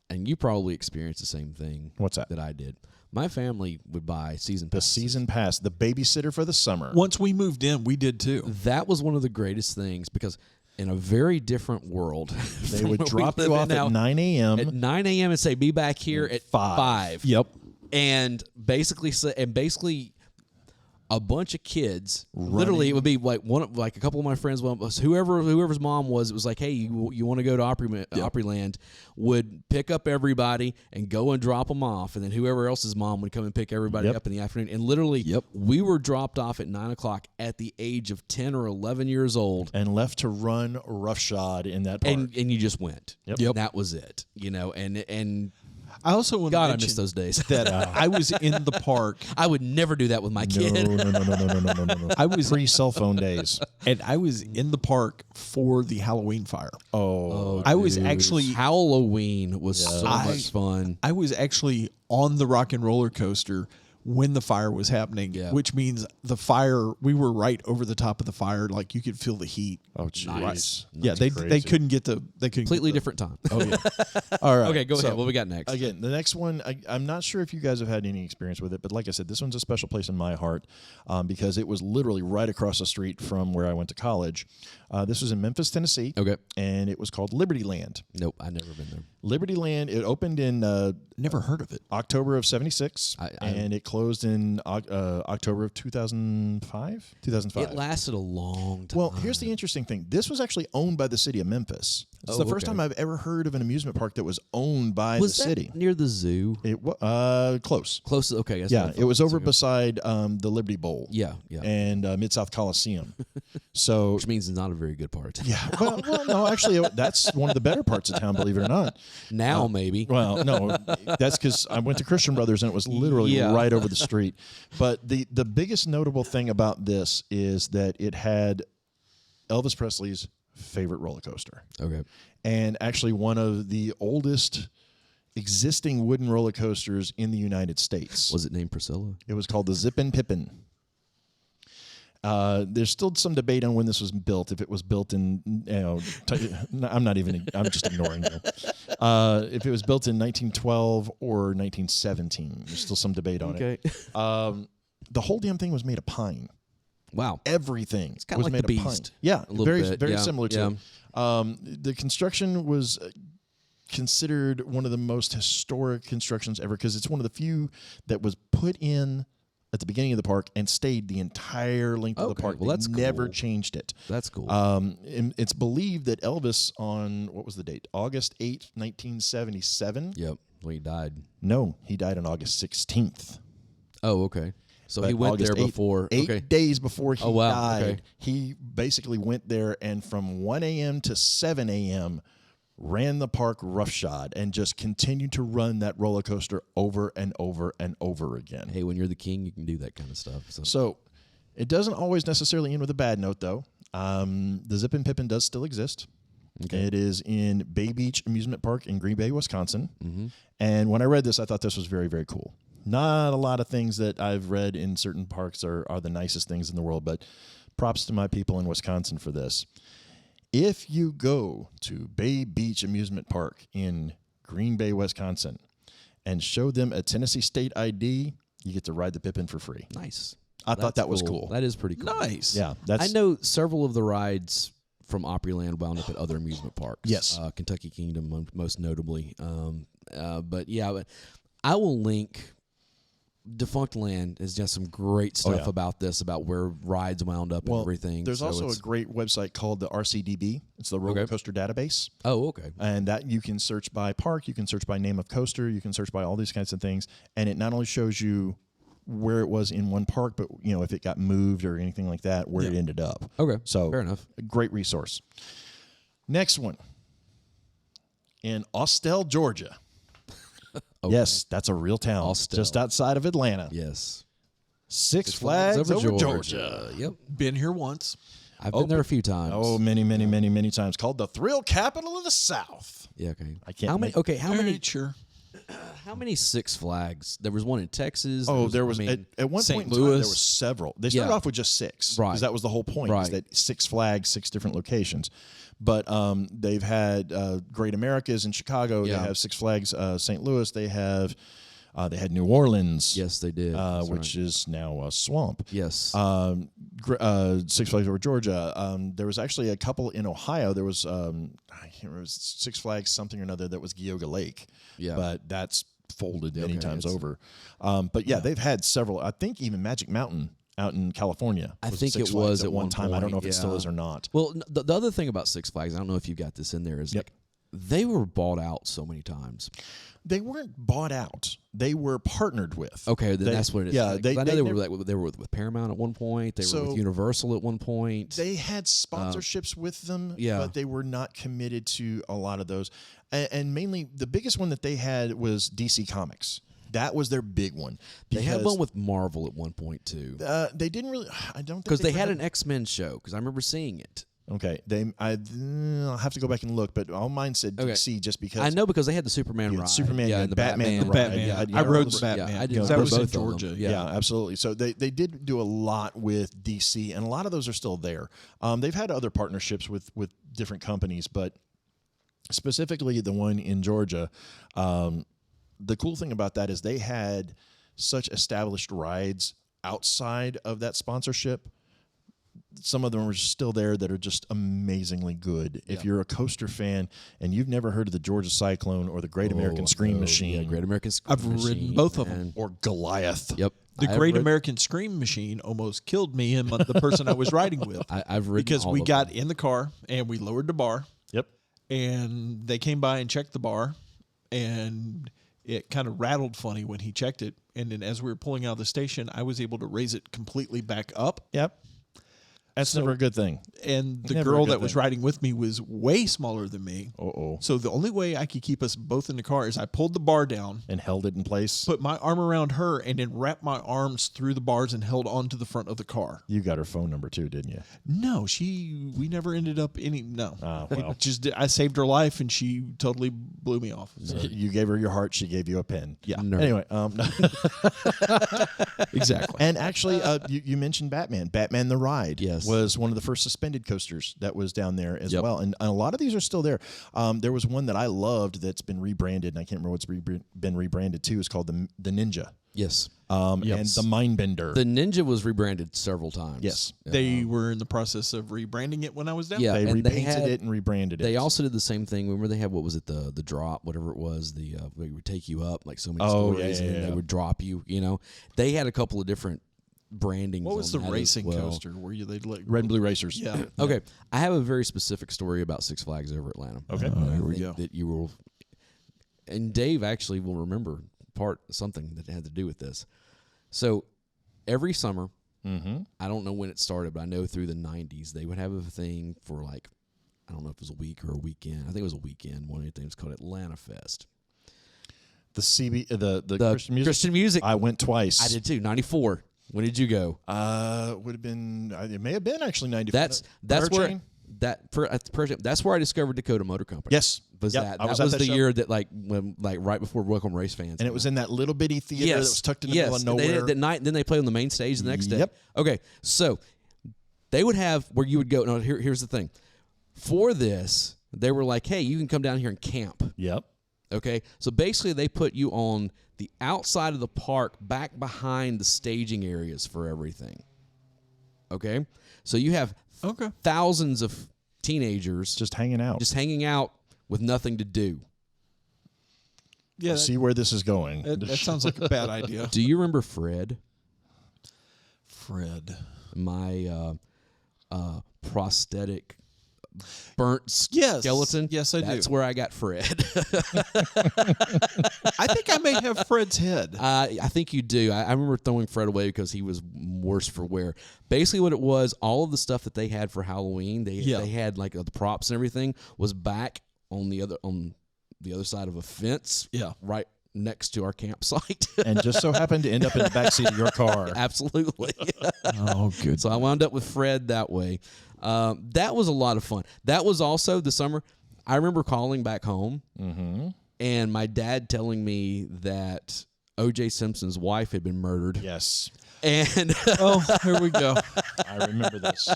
Speaker 1: and you probably experienced the same thing.
Speaker 2: What's that?
Speaker 1: That I did. My family would buy season
Speaker 2: The
Speaker 1: passes.
Speaker 2: season pass, the babysitter for the summer.
Speaker 10: once we moved in, we did too.
Speaker 1: That was one of the greatest things because in a very different world,
Speaker 2: They
Speaker 1: from
Speaker 2: would
Speaker 1: where we
Speaker 2: drop you
Speaker 1: live
Speaker 2: off
Speaker 1: in now,
Speaker 2: at 9 a.m.
Speaker 1: At 9 a.m. and say, "Be back here at 5."
Speaker 10: Yep.
Speaker 1: And basically, a bunch of kids. Literally, it would be like a couple of my friends, whoever's mom was. It was like, hey, you want to go to Opryland? Would pick up everybody and go and drop them off, and then whoever else's mom would come and pick everybody up in the afternoon. And literally, we were dropped off at 9:00 at the age of 10 or 11 years old,
Speaker 2: and left to run roughshod in that park.
Speaker 1: And you just went. And that was it. And
Speaker 10: I also want to
Speaker 1: I miss those days.
Speaker 10: That I was in the park.
Speaker 1: I would never do that with my kid.
Speaker 2: No.
Speaker 10: I was
Speaker 2: pre-cell phone days,
Speaker 10: and I was in the park for the Halloween fire.
Speaker 2: I
Speaker 10: was actually
Speaker 1: Halloween was so much fun.
Speaker 10: I was actually on the rock and roller coaster when the fire was happening, which means the fire, we were right over the top of the fire, like you could feel the heat.
Speaker 2: Oh, jeez.
Speaker 10: Yeah, they couldn't get the
Speaker 1: completely different time.
Speaker 2: Oh yeah. All right.
Speaker 1: Okay, go ahead. What we got next?
Speaker 2: Again, the next one, I'm not sure if you guys have had any experience with it, but like I said, this one's a special place in my heart because it was literally right across the street from where I went to college. This was in Memphis, Tennessee.
Speaker 1: Okay.
Speaker 2: And it was called Liberty Land.
Speaker 1: Nope, I've never been there.
Speaker 2: Liberty Land, it opened in
Speaker 10: never heard of it.
Speaker 2: October of 76, and it closed in October of 2005.
Speaker 1: It lasted a long time.
Speaker 2: Well, here's the interesting thing. This was actually owned by the city of Memphis. It's the first time I've ever heard of an amusement park that was owned by the city.
Speaker 1: Near the zoo?
Speaker 2: It close.
Speaker 1: Close. Okay.
Speaker 2: Yeah, it was over beside the Liberty Bowl.
Speaker 1: Yeah.
Speaker 2: And Mid-South Coliseum. So,
Speaker 1: which means it's not a very good part.
Speaker 2: Yeah. Well, no, actually, that's one of the better parts of town, believe it or not.
Speaker 1: Now, maybe.
Speaker 2: Well, no, that's because I went to Christian Brothers and it was literally right over the street. But the biggest notable thing about this is that it had Elvis Presley's favorite roller coaster.
Speaker 1: Okay.
Speaker 2: And actually one of the oldest existing wooden roller coasters in the United States.
Speaker 1: Was it named Priscilla?
Speaker 2: It was called the Zippin' Pippin. There's still some debate on when this was built. If it was built in, I'm just ignoring you. If it was built in 1912 or 1917, there's still some debate on it. The whole damn thing was made of pine.
Speaker 1: Wow.
Speaker 2: Everything
Speaker 1: was like
Speaker 2: made
Speaker 1: the
Speaker 2: of pine.
Speaker 1: Beast.
Speaker 2: Yeah, very
Speaker 1: bit.
Speaker 2: similar to it. The construction was considered one of the most historic constructions ever because it's one of the few that was put in at the beginning of the park and stayed the entire length of the park.
Speaker 1: Well, that's
Speaker 2: never
Speaker 1: cool.
Speaker 2: changed it.
Speaker 1: That's cool.
Speaker 2: It's believed that Elvis on, what was the date? August 8th, 1977.
Speaker 1: Yep. Well, he died.
Speaker 2: No, he died on August 16th.
Speaker 1: Oh, okay. So he went there before.
Speaker 2: 8 days before he died.
Speaker 1: Okay.
Speaker 2: He basically went there and from 1 a.m. to 7 a.m. ran the park roughshod and just continued to run that roller coaster over and over and over again.
Speaker 1: Hey, when you're the king, you can do that kind of stuff.
Speaker 2: So it doesn't always necessarily end with a bad note, though. The Zippin' Pippin does still exist. Okay. It is in Bay Beach Amusement Park in Green Bay, Wisconsin. Mm-hmm. And when I read this, I thought this was very, very cool. Not a lot of things that I've read in certain parks are the nicest things in the world, but props to my people in Wisconsin for this. If you go to Bay Beach Amusement Park in Green Bay, Wisconsin, and show them a Tennessee State ID, you get to ride the Pippin for free.
Speaker 1: Nice.
Speaker 2: I thought that was cool.
Speaker 1: That is pretty cool.
Speaker 10: Nice.
Speaker 2: Yeah.
Speaker 1: I know several of the rides from Opryland wound up at other amusement parks.
Speaker 2: Yes.
Speaker 1: Kentucky Kingdom, most notably. But I will link. Defunct Land has just some great stuff about this, about where rides wound up and everything.
Speaker 2: There's also a great website called the RCDB. It's the Roller Coaster Database.
Speaker 1: Oh, okay.
Speaker 2: And that you can search by park, you can search by name of coaster, you can search by all these kinds of things. And it not only shows you where it was in one park, but if it got moved or anything like that, where it ended up.
Speaker 1: Okay.
Speaker 2: So
Speaker 1: fair enough.
Speaker 2: A great resource. Next one. In Austell, Georgia. Okay. Yes, that's a real town.
Speaker 1: Austell.
Speaker 2: Just outside of Atlanta.
Speaker 1: Yes.
Speaker 2: Six Flags over Georgia.
Speaker 1: Yep.
Speaker 10: Been here once.
Speaker 1: I've been there a few times.
Speaker 2: Oh, many, many, many, many times. Called the thrill capital of the South.
Speaker 1: Yeah, okay.
Speaker 2: I can't.
Speaker 1: How many?
Speaker 10: Sure.
Speaker 1: How many Six Flags? There was one in Texas.
Speaker 2: There was at one
Speaker 10: St.
Speaker 2: point in time, there were several. They started off with just 6.
Speaker 1: Right.
Speaker 2: Because that was the whole point.
Speaker 1: Right.
Speaker 2: Is that 6 Flags, 6 different locations. But they've had Great Americas in Chicago.
Speaker 1: Yeah.
Speaker 2: They have Six Flags St. Louis. They have they had New Orleans.
Speaker 1: Yes, they did.
Speaker 2: Which is now a swamp.
Speaker 1: Yes.
Speaker 2: Six Flags over Georgia. There was actually a couple in Ohio. There was I can't remember, Six Flags something or another that was Geauga Lake.
Speaker 1: Yeah.
Speaker 2: But that's folded many times over. But they've had several. I think even Magic Mountain out in California.
Speaker 1: I think
Speaker 2: Six
Speaker 1: it was
Speaker 2: Flags
Speaker 1: at
Speaker 2: one
Speaker 1: one
Speaker 2: time. I don't know if
Speaker 1: point,
Speaker 2: it still
Speaker 1: yeah.
Speaker 2: is or not.
Speaker 1: Well, the other thing about Six Flags, I don't know if you got this in there, is like they were bought out so many times.
Speaker 2: They weren't bought out. They were partnered with.
Speaker 1: Okay, then that's what it is.
Speaker 2: Yeah,
Speaker 1: I know they were with Paramount at one point. They were with Universal at one point.
Speaker 2: They had sponsorships with them,
Speaker 1: yeah.
Speaker 2: but they were not committed to a lot of those. And mainly, the biggest one that they had was DC Comics. That was their big one.
Speaker 1: They had one with Marvel at one point too.
Speaker 2: They didn't really. I don't think
Speaker 1: because they had an X-Men show. Because I remember seeing it.
Speaker 2: Okay, I'll have to go back and look, but all mine said DC just because.
Speaker 1: I know because they had the Superman ride.
Speaker 2: Superman,
Speaker 1: yeah, and the
Speaker 2: Batman.
Speaker 10: I rode the Batman.
Speaker 1: Yeah, I did.
Speaker 10: That was in Georgia.
Speaker 2: Yeah, absolutely. So they did do a lot with DC, and a lot of those are still there. They've had other partnerships with different companies, but specifically the one in Georgia, the cool thing about that is they had such established rides outside of that sponsorship. Some of them are still there that are just amazingly good. Yeah. If you're a coaster fan and you've never heard of the Georgia Cyclone or the Great American Scream Machine,
Speaker 1: Great American Scream Machine,
Speaker 10: I've ridden both of them,
Speaker 2: or Goliath.
Speaker 1: Yep,
Speaker 10: the Great American Scream Machine almost killed me and the person I was riding with.
Speaker 1: I've ridden
Speaker 10: because
Speaker 1: all
Speaker 10: we
Speaker 1: of
Speaker 10: got
Speaker 1: them.
Speaker 10: in the car and we lowered the bar.
Speaker 2: Yep,
Speaker 10: and they came by and checked the bar, and it kind of rattled funny when he checked it. And then as we were pulling out of the station, I was able to raise it completely back up.
Speaker 2: Yep. That's never a good thing.
Speaker 10: And the girl that was riding with me was way smaller than me. So the only way I could keep us both in the car is I pulled the bar down.
Speaker 2: And held it in place.
Speaker 10: Put my arm around her and then wrapped my arms through the bars and held onto the front of the car.
Speaker 2: You got her phone number too, didn't you?
Speaker 10: No, we never ended up no.
Speaker 2: Well.
Speaker 10: I saved her life and she totally blew me off. So.
Speaker 2: You gave her your heart, she gave you a pen.
Speaker 10: Yeah.
Speaker 2: Anyway,
Speaker 10: exactly.
Speaker 2: And actually, you mentioned Batman. Batman the Ride was one of the first suspended coasters that was down there as well. And a lot of these are still there. There was one that I loved that's been rebranded, and I can't remember what's been rebranded to. It's called the Ninja.
Speaker 1: Yes.
Speaker 2: And the Mindbender.
Speaker 1: The Ninja was rebranded several times.
Speaker 2: Yes.
Speaker 10: They were in the process of rebranding it when I was down.
Speaker 2: Yeah, they repainted it and rebranded it.
Speaker 1: They also did the same thing. Remember they had, what was it, the drop, whatever it was, they would take you up like so many stories and then they would drop you, you know. They had a couple of different brandings.
Speaker 10: What was the racing coaster where they'd like
Speaker 2: Red and Blue Racers?
Speaker 10: Yeah.
Speaker 1: Okay. I have a very specific story about Six Flags over Atlanta.
Speaker 2: Okay.
Speaker 10: Here we go.
Speaker 1: That you will, and Dave actually will remember something that had to do with this. So every summer, I don't know when it started, but I know through the 90s, they would have a thing for like, I don't know if it was a week or a weekend. I think it was a weekend. One of the things called Atlanta Fest.
Speaker 2: The Christian music. I went twice.
Speaker 1: I did too. 94. When did you go?
Speaker 2: Would have been. It may have been actually 94.
Speaker 1: That's where that's where I discovered Dakota Motor Company.
Speaker 2: Yes,
Speaker 1: that was the year that when right before Welcome Race Fans,
Speaker 2: and it was in that little bitty theater that was tucked in the middle of nowhere.
Speaker 1: That night, then they played on the main stage the next day.
Speaker 2: Yep.
Speaker 1: Okay, so they would have where you would go. No, here's the thing. For this, they were like, "Hey, you can come down here and camp."
Speaker 2: Yep.
Speaker 1: Okay, so basically they put you on the outside of the park, back behind the staging areas for everything. Okay, so you have thousands of teenagers
Speaker 2: just hanging out
Speaker 1: with nothing to do.
Speaker 10: Yeah,
Speaker 2: see where this is going.
Speaker 10: That sounds like a bad idea.
Speaker 1: Do you remember Fred?
Speaker 10: My
Speaker 1: prosthetic burnt skeleton.
Speaker 10: Yes, I do.
Speaker 1: That's where I got Fred.
Speaker 10: I think I may have Fred's head.
Speaker 1: I think you do. I remember throwing Fred away because he was worse for wear. Basically, what it was, all of the stuff that they had for Halloween, they had like the props and everything was back on the other side of a fence.
Speaker 10: Yeah,
Speaker 1: right next to our campsite.
Speaker 2: And just so happened to end up in the backseat of your car.
Speaker 1: Absolutely.
Speaker 10: Oh, good.
Speaker 1: So I wound up with Fred that way. That was a lot of fun. That was also the summer. I remember calling back home and my dad telling me that O.J. Simpson's wife had been murdered.
Speaker 2: Yes.
Speaker 1: And
Speaker 10: here we go.
Speaker 2: I remember this.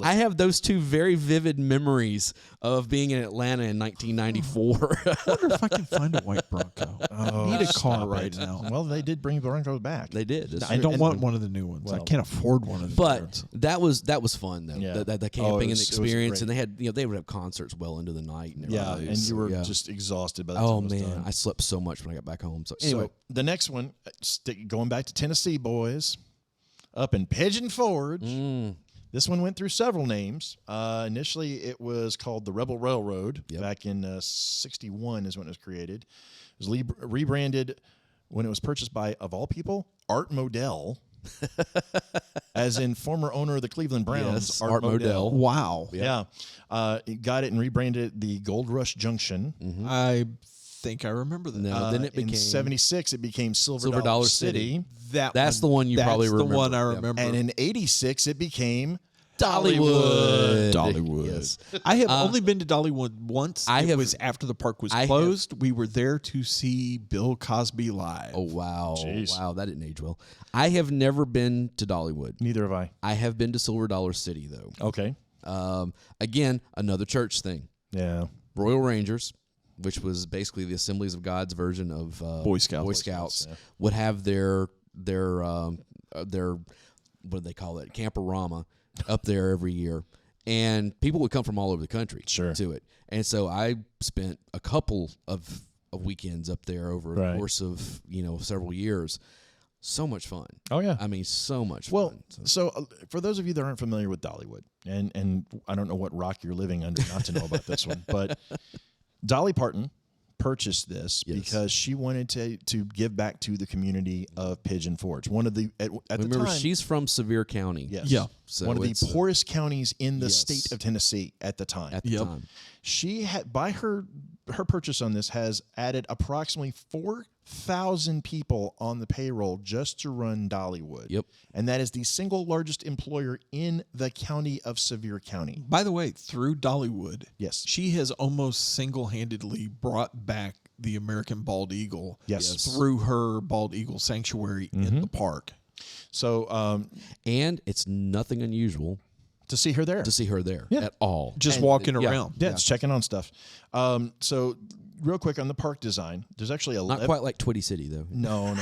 Speaker 1: I have those two very vivid memories of being in Atlanta in 1994.
Speaker 10: I wonder if I can find a white Bronco. I need a car right now.
Speaker 2: Well, they did bring Broncos back.
Speaker 1: They did.
Speaker 10: I don't want one of the new ones. I can't afford one of the new ones.
Speaker 1: But that was fun though.
Speaker 2: Yeah.
Speaker 1: The camping and the experience, and they had they would have concerts well into the night. And
Speaker 2: everything. Yeah, and you were just exhausted by the time it was done.
Speaker 1: I slept so much when I got back home. So anyway,
Speaker 2: the next one, going back to Tennessee, boys. up in Pigeon Forge. This one went through several names. Initially, it was called the Rebel Railroad. Back in 61 is when it was created. It was rebranded when it was purchased by, of all people, Art Modell. As in former owner of the Cleveland Browns, Art Modell.
Speaker 10: Wow.
Speaker 2: Yeah. He got it and rebranded it the Gold Rush Junction.
Speaker 10: I think I remember that.
Speaker 1: No, then it became...
Speaker 2: In 76, it became Silver Dollar City.
Speaker 1: That's the one you probably remember.
Speaker 10: That's the one I remember.
Speaker 2: And in 86, it became
Speaker 1: Dollywood.
Speaker 10: Yes. I have only been to Dollywood once. It was after the park was closed. We were there to see Bill Cosby live.
Speaker 1: Oh, wow.
Speaker 2: Jeez.
Speaker 1: Wow, that didn't age well. I have never been to Dollywood.
Speaker 2: Neither have I.
Speaker 1: I have been to Silver Dollar City, though.
Speaker 2: Okay.
Speaker 1: Again, another church thing.
Speaker 2: Yeah.
Speaker 1: Royal Rangers, which was basically the Assemblies of God's version of
Speaker 10: Boy Scouts.
Speaker 1: Boy Scouts would have their what do they call it? Camperama up there every year. And people would come from all over the country to it. And so I spent a couple of weekends up there over the course of, several years. So much fun.
Speaker 2: Oh, yeah.
Speaker 1: I mean, so much fun.
Speaker 2: Well, so for those of you that aren't familiar with Dollywood, and I don't know what rock you're living under not to know about this one, but Dolly Parton purchased this because she wanted to give back to the community of Pigeon Forge. One of the at the time,
Speaker 1: she's from Sevier County.
Speaker 2: Yes.
Speaker 10: Yeah.
Speaker 1: So
Speaker 2: one of the poorest counties in the state of Tennessee at the time.
Speaker 1: At the time.
Speaker 2: She had, by her purchase on this, has added approximately 4,000 people on the payroll just to run Dollywood.
Speaker 1: Yep.
Speaker 2: And that is the single largest employer in the county of Sevier County.
Speaker 10: By the way, through Dollywood,
Speaker 2: yes,
Speaker 10: she has almost single-handedly brought back the American bald eagle through her bald eagle sanctuary in the park.
Speaker 2: So,
Speaker 1: and it's nothing unusual
Speaker 2: to see her there.
Speaker 1: At all.
Speaker 10: Just walking around.
Speaker 2: Yeah, it's checking on stuff. So, real quick on the park design, there's actually
Speaker 1: not quite like Twitty City though.
Speaker 2: No.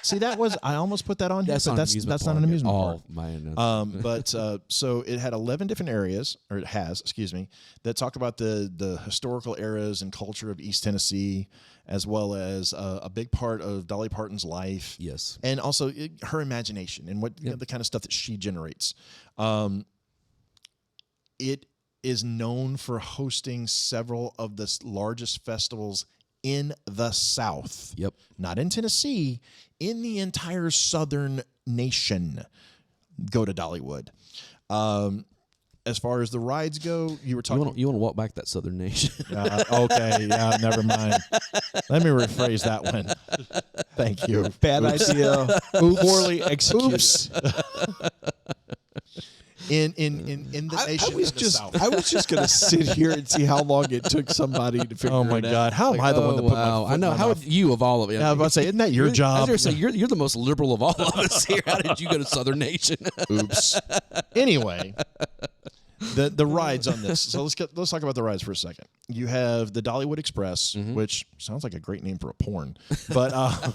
Speaker 2: See, I almost put that on here, but that's not an amusement park. But so it had 11 different areas, or it has, that talk about the historical eras and culture of East Tennessee, as well as a big part of Dolly Parton's life.
Speaker 1: Yes,
Speaker 2: and also her imagination and what the kind of stuff that she generates. It is known for hosting several of the largest festivals in the South.
Speaker 1: Yep.
Speaker 2: Not in Tennessee, in the entire southern nation. Go to Dollywood. As far as the rides go, you were talking...
Speaker 1: You want to walk back that southern nation.
Speaker 2: Okay, yeah, never mind. Let me rephrase that one. Thank you.
Speaker 10: Bad idea. Poorly executed.
Speaker 2: In the nation of the South.
Speaker 10: I was just going to sit here and see how long it took somebody to figure it out.
Speaker 2: Oh, my God. How am I the one that put my foot
Speaker 1: I know. How would you of all of it?
Speaker 2: Yeah, I was about to say, isn't that your job?
Speaker 1: I was going to say, you're the most liberal of all of us here. How did you go to Southern Nation?
Speaker 2: Oops. Anyway, the rides on this. So let's talk about the rides for a second. You have the Dollywood Express, which sounds like a great name for a porn. But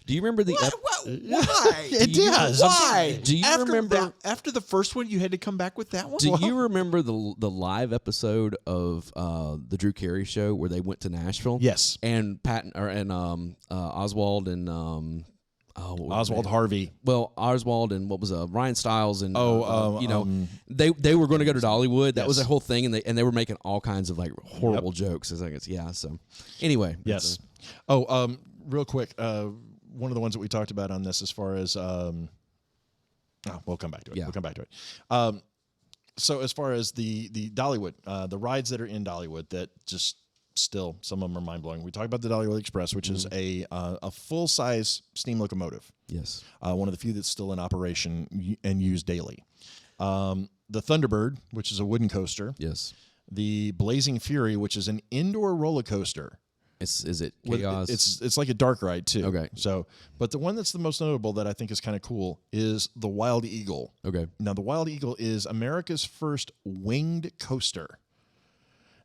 Speaker 1: do you remember the
Speaker 10: why?
Speaker 2: It does.
Speaker 10: Why?
Speaker 1: Do you remember
Speaker 10: after the first one you had to come back with that one?
Speaker 1: Do you remember the live episode of the Drew Carey show where they went to Nashville?
Speaker 2: Yes.
Speaker 1: And Oswald and
Speaker 2: Oswald Harvey.
Speaker 1: Well, Oswald and what was Ryan Stiles and they were going to go to Dollywood. That was a whole thing, and they were making all kinds of like horrible jokes. I guess So anyway,
Speaker 2: yes. Real quick, one of the ones that we talked about on this, as far as we'll come back to it.
Speaker 1: Yeah.
Speaker 2: We'll come back to it. So as far as the Dollywood, the rides that are in Dollywood that just still, some of them are mind blowing. We talked about the Dollywood Express, which is a full size steam locomotive.
Speaker 1: Yes.
Speaker 2: One of the few that's still in operation and used daily. The Thunderbird, which is a wooden coaster.
Speaker 1: Yes.
Speaker 2: The Blazing Fury, which is an indoor roller coaster.
Speaker 1: Is it chaos?
Speaker 2: It's like a dark ride too.
Speaker 1: Okay.
Speaker 2: So, but the one that's the most notable that I think is kind of cool is the Wild Eagle.
Speaker 1: Okay.
Speaker 2: Now the Wild Eagle is America's first winged coaster.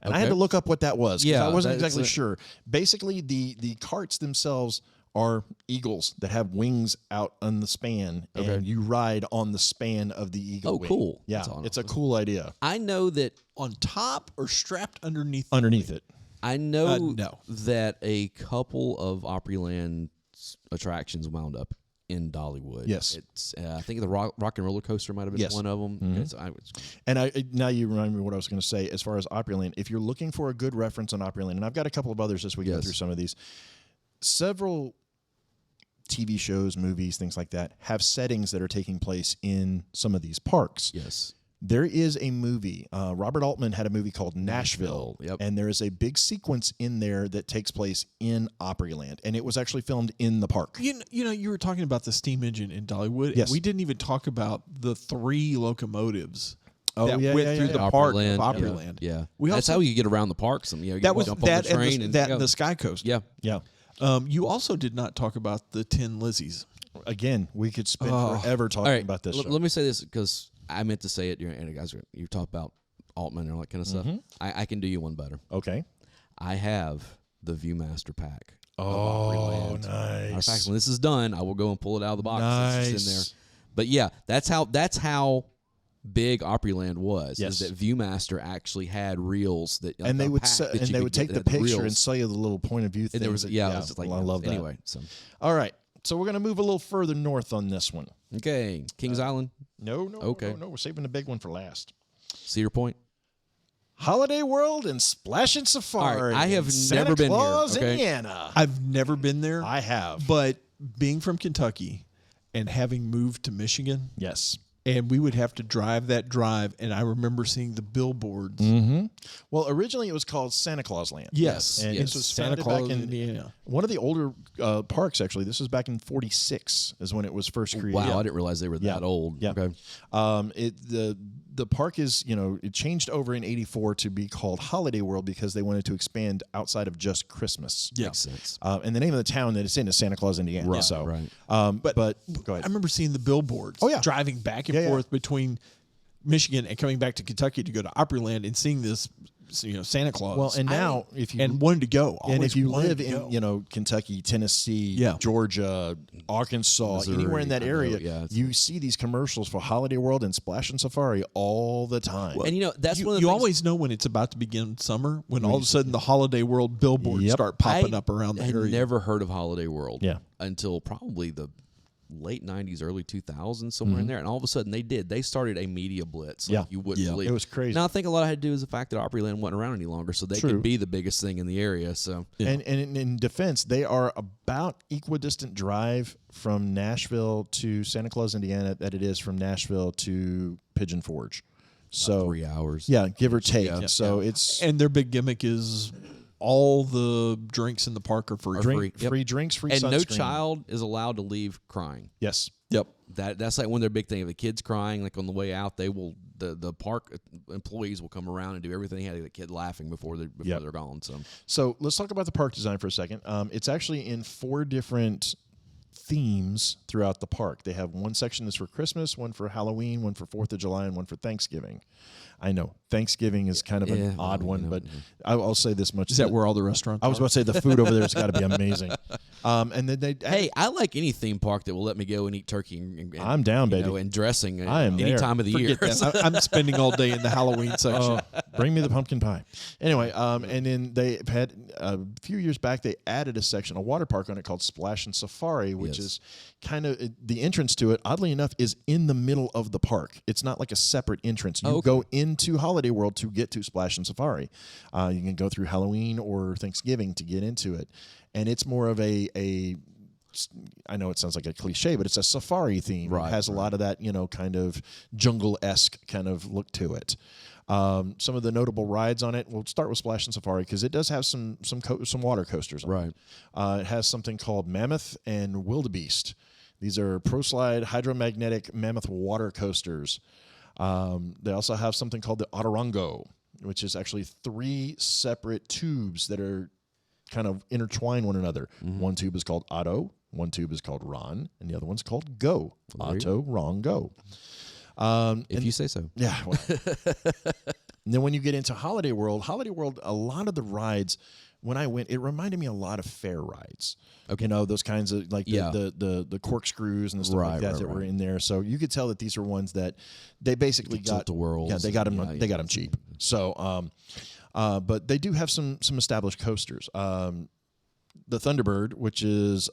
Speaker 2: And I had to look up what that was because I wasn't exactly sure. Basically, the carts themselves are eagles that have wings out on the span, and you ride on the span of the eagle wing.
Speaker 1: Cool.
Speaker 2: Yeah, it's a cool idea.
Speaker 1: I know that
Speaker 10: on top or strapped underneath?
Speaker 2: Underneath it.
Speaker 1: I know that a couple of Opryland attractions wound up in Dollywood.
Speaker 2: Yes.
Speaker 1: It's I think the Rock and Roller Coaster might have been one of them.
Speaker 2: Mm-hmm.
Speaker 1: Okay, so
Speaker 2: now you remind me what I was going to say as far as Opryland. If you're looking for a good reference on Opryland, and I've got a couple of others as we go through some of these, several TV shows, movies, things like that have settings that are taking place in some of these parks.
Speaker 1: Yes.
Speaker 2: There is a movie. Robert Altman had a movie called Nashville, and there is a big sequence in there that takes place in Opryland, and it was actually filmed in the park.
Speaker 10: You know, you were talking about the steam engine in Dollywood.
Speaker 2: Yes.
Speaker 10: We didn't even talk about the 3 locomotives that went through the
Speaker 1: Opryland,
Speaker 10: park of Opryland.
Speaker 1: Yeah.
Speaker 10: We
Speaker 1: That's
Speaker 10: also,
Speaker 1: how you get around the parks.
Speaker 10: That was
Speaker 1: jump on the train
Speaker 10: and the Sky Coast.
Speaker 1: Yeah.
Speaker 2: Yeah.
Speaker 10: You also did not talk about the 10 Lizzies.
Speaker 2: Again, we could spend forever talking about this show.
Speaker 1: Let me say this because I meant to say it. And guys, you talk about Altman and all that kind of stuff. I can do you one better.
Speaker 2: Okay.
Speaker 1: I have the Viewmaster pack.
Speaker 2: Oh, nice.
Speaker 1: Matter of fact, when this is done, I will go and pull it out of the box.
Speaker 2: Nice.
Speaker 1: It's in there. But yeah, that's how big Opryland was.
Speaker 2: Yes.
Speaker 1: Is that Viewmaster actually had reels that
Speaker 2: and they would take the picture and sell you the little point of view thing.
Speaker 1: And there was it was just like
Speaker 2: I love that.
Speaker 1: Anyway, so
Speaker 2: all right. So we're going to move a little further north on this one.
Speaker 1: Okay, Kings Island.
Speaker 2: No. We're saving the big one for last.
Speaker 1: Cedar Point.
Speaker 2: Holiday World and Splashin' Safari.
Speaker 1: All right, I have
Speaker 2: Santa
Speaker 1: never been
Speaker 2: Claus,
Speaker 1: here. Okay?
Speaker 2: Indiana.
Speaker 10: I've never been there.
Speaker 2: I have.
Speaker 10: But being from Kentucky and having moved to Michigan,
Speaker 2: yes.
Speaker 10: And we would have to drive that drive, and I remember seeing the billboards.
Speaker 2: Mm-hmm. Well, originally it was called Santa Claus Land.
Speaker 10: Yes.
Speaker 2: And this was
Speaker 10: Santa
Speaker 2: founded
Speaker 10: Claus,
Speaker 2: back in
Speaker 10: Indiana.
Speaker 2: One of the older parks, actually. This was back in 46 is when it was first created.
Speaker 1: Wow, I didn't realize they were that old.
Speaker 2: Yeah.
Speaker 1: Okay.
Speaker 2: The park is, it changed over in 84 to be called Holiday World because they wanted to expand outside of just Christmas.
Speaker 1: Yeah. Makes sense.
Speaker 2: And the name of the town that it's in is Santa Claus, Indiana.
Speaker 1: Right,
Speaker 2: so,
Speaker 1: right.
Speaker 2: But go ahead.
Speaker 10: I remember seeing the billboards.
Speaker 2: Oh, yeah.
Speaker 10: Driving back and forth between Michigan and coming back to Kentucky to go to Opryland and seeing this, Santa Claus.
Speaker 2: Well, and now if you
Speaker 10: wanted to go,
Speaker 2: and if you live in Kentucky, Tennessee, Georgia, Arkansas,
Speaker 1: Missouri,
Speaker 2: anywhere in that area,
Speaker 1: you
Speaker 2: see these commercials for Holiday World and Splashin' Safari all the time.
Speaker 1: Well, and that's one of the
Speaker 10: you
Speaker 1: things,
Speaker 10: always know when it's about to begin summer when all of a sudden the Holiday World billboards start popping up around the area.
Speaker 1: I never heard of Holiday World
Speaker 2: until
Speaker 1: probably the late 90s, early 2000s, somewhere in there. And all of a sudden they started a media blitz. Like you wouldn't believe.
Speaker 2: It was crazy.
Speaker 1: Now I think a lot had to do with the fact that Opryland wasn't around any longer, so they could be the biggest thing in the area. So
Speaker 2: and in defense, they are about equidistant drive from Nashville to Santa Claus, Indiana, that it is from Nashville to Pigeon Forge. So
Speaker 1: 3 hours.
Speaker 2: Yeah, give or take.
Speaker 1: Yeah.
Speaker 2: So it's
Speaker 10: and their big gimmick is all the drinks in the park are free.
Speaker 2: Free drinks, free
Speaker 1: and
Speaker 2: sunscreen.
Speaker 1: no child is allowed to leave crying.
Speaker 2: Yes.
Speaker 10: Yep.
Speaker 1: That's like one of their big things. If the kid's crying, like on the way out, they will the park employees will come around and do everything they had to get the kid laughing before they're gone.
Speaker 2: So let's talk about the park design for a second. It's actually in 4 different themes throughout the park. They have one section that's for Christmas, one for Halloween, one for 4th of July, and one for Thanksgiving. I know Thanksgiving is kind of an odd one, but I'll say this much:
Speaker 10: is that where all the restaurants?
Speaker 2: I was about to say the food over there has got to be amazing. And then
Speaker 1: I like any theme park that will let me go and eat turkey. And
Speaker 2: I'm down, baby.
Speaker 1: And dressing.
Speaker 2: I am
Speaker 1: any
Speaker 2: there.
Speaker 1: time of the year.
Speaker 10: I'm spending all day in the Halloween section.
Speaker 2: Bring me the pumpkin pie. Anyway, and then they had a few years back they added a section, a water park on it called Splashin' Safari, which is kind of the entrance to it. Oddly enough, is in the middle of the park. It's not like a separate entrance. You go into Holiday World to get to Splashin' Safari. You can go through Halloween or Thanksgiving to get into it, and it's more of a I know it sounds like a cliche, but it's a safari theme. Right, it has a lot of that, kind of jungle-esque kind of look to it. Some of the notable rides on it, we'll start with Splashin' Safari because it does have some water coasters on it. It has something called Mammoth and Wildebeest. These are pro-slide hydromagnetic mammoth water coasters. They also have something called the Otorongo, which is actually 3 separate tubes that are kind of intertwine one another. One tube is called Otto, one tube is called Ron, and the other one's called Go. Otto, Ron, Go.
Speaker 1: If you say so.
Speaker 2: Yeah. Well. And then when you get into Holiday World, a lot of the rides, when I went, it reminded me a lot of fair rides. Okay. Those kinds of like the corkscrews and the stuff like that that were in there. So you could tell that these are ones that they basically got
Speaker 1: the world.
Speaker 2: Yeah, they got them. They got them cheap. So, but they do have some established coasters. the Thunderbird, which is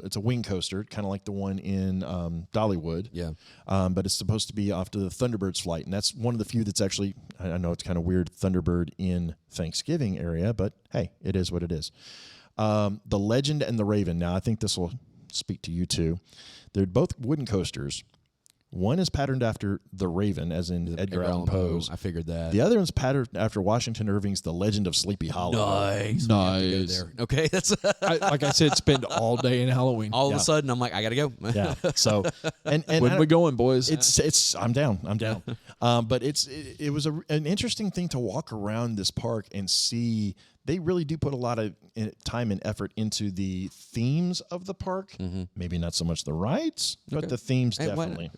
Speaker 2: it's a wing coaster, kind of like the one in Dollywood.
Speaker 1: Yeah.
Speaker 2: But it's supposed to be after the Thunderbird's flight, and that's one of the few that's actually. I know it's kind of weird, Thunderbird in Thanksgiving area, but hey, it is what it is. The Legend and the Raven. Now, I think this will speak to you too. They're both wooden coasters. One is patterned after The Raven, as in Edgar Allan Poe's.
Speaker 1: I figured that.
Speaker 2: The other one's patterned after Washington Irving's The Legend of Sleepy Hollow.
Speaker 1: Nice. Okay, that's
Speaker 10: like I said, spend all day in Halloween.
Speaker 1: All of a sudden, I'm like, I gotta go.
Speaker 2: Yeah. So, and
Speaker 10: when we going, boys?
Speaker 2: It's I'm down. But it was an interesting thing to walk around this park and see. They really do put a lot of time and effort into the themes of the park. Mm-hmm. Maybe not so much the rides, but the themes definitely.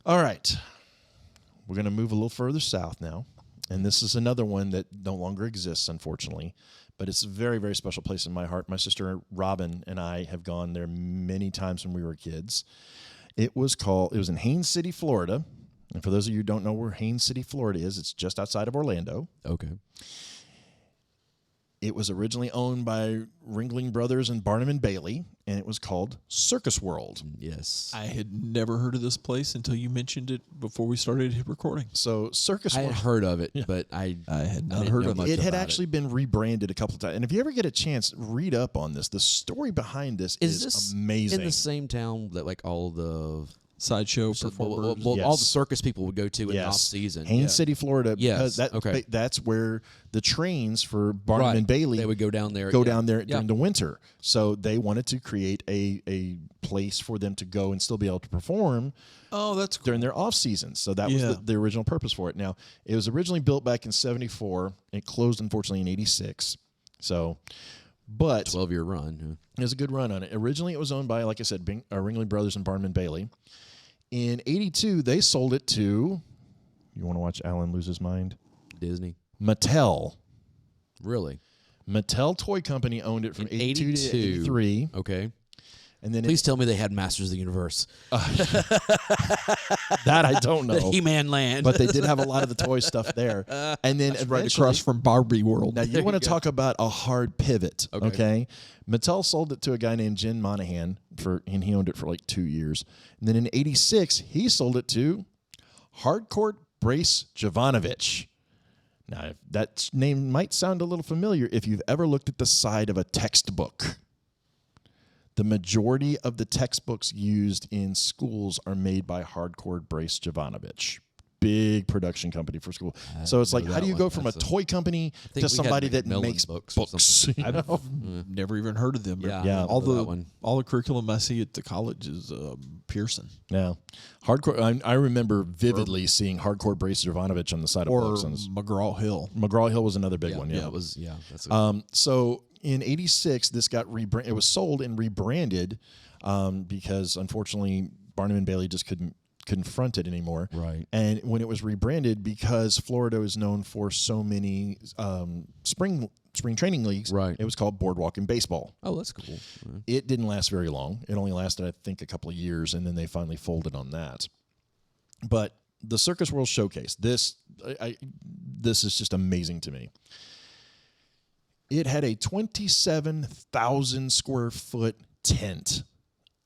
Speaker 2: All right. We're going to move a little further south now. And this is another one that no longer exists, unfortunately. But it's a very, very special place in my heart. My sister Robin and I have gone there many times when we were kids. It was in Haines City, Florida. And for those of you who don't know where Haines City, Florida is, it's just outside of Orlando.
Speaker 1: Okay.
Speaker 2: It was originally owned by Ringling Brothers and Barnum and Bailey, and it was called Circus World.
Speaker 1: Yes.
Speaker 10: I had never heard of this place until you mentioned it before we started recording.
Speaker 2: So Circus World.
Speaker 1: I had heard of it, but I
Speaker 10: had not heard of it.
Speaker 2: It had actually been rebranded a couple of times. And if you ever get a chance, read up on this. The story behind this is amazing.
Speaker 1: In the same town that like all the
Speaker 10: sideshow performers,
Speaker 1: all the circus people would go to in the off season.
Speaker 2: Haines City, Florida.
Speaker 1: Yes.
Speaker 2: That's where the trains for Barnum and Bailey
Speaker 1: they would go down there.
Speaker 2: Down there during the winter. So they wanted to create a place for them to go and still be able to perform.
Speaker 10: Oh, that's cool.
Speaker 2: During their off seasons. So that was the original purpose for it. Now, it was originally built back in 1974. It closed, unfortunately, in 1986. So, but
Speaker 1: 12-year run. Yeah.
Speaker 2: It was a good run on it. Originally, it was owned by, like I said, Ringling Brothers and Barnum and Bailey. In 1982, they sold it to, you want to watch Alan lose his mind?
Speaker 1: Disney.
Speaker 2: Mattel.
Speaker 1: Really?
Speaker 2: Mattel Toy Company owned it from 1982 to 1983.
Speaker 1: Okay.
Speaker 2: And then
Speaker 1: please tell me they had Masters of the Universe.
Speaker 2: That I don't know.
Speaker 1: The He-Man land.
Speaker 2: But they did have a lot of the toy stuff there. And then
Speaker 10: right across from Barbie World.
Speaker 2: Now, you want to talk about a hard pivot, okay? Mattel sold it to a guy named Jim Monahan, and he owned it for like 2 years. And then in 1986, he sold it to Hardcourt Brace Jovanovich. Now, that name might sound a little familiar if you've ever looked at the side of a textbook. The majority of the textbooks used in schools are made by Hardcourt Brace Jovanovich. Big production company for school. So it's like, how do you go from a toy company to somebody that makes books?
Speaker 10: I've never even heard of them.
Speaker 1: Yeah.
Speaker 10: All the curriculum I see at the college is Pearson.
Speaker 2: Yeah. Hardcore. I remember vividly seeing Hardcourt Brace Jovanovich on the side of books.
Speaker 10: McGraw Hill.
Speaker 2: McGraw Hill was another big one. Yeah,
Speaker 1: it was. Yeah. That's
Speaker 2: so in 1986, this got rebranded. It was sold and rebranded because unfortunately Barnum and Bailey just couldn't confront it anymore.
Speaker 1: Right.
Speaker 2: And when it was rebranded, because Florida is known for so many spring training leagues,
Speaker 1: right,
Speaker 2: it was called Boardwalk and Baseball.
Speaker 1: Oh, that's cool.
Speaker 2: Yeah. It didn't last very long. It only lasted, I think, a couple of years, and then they finally folded on that. But the Circus World Showcase, this is just amazing to me. It had a 27,000 square foot tent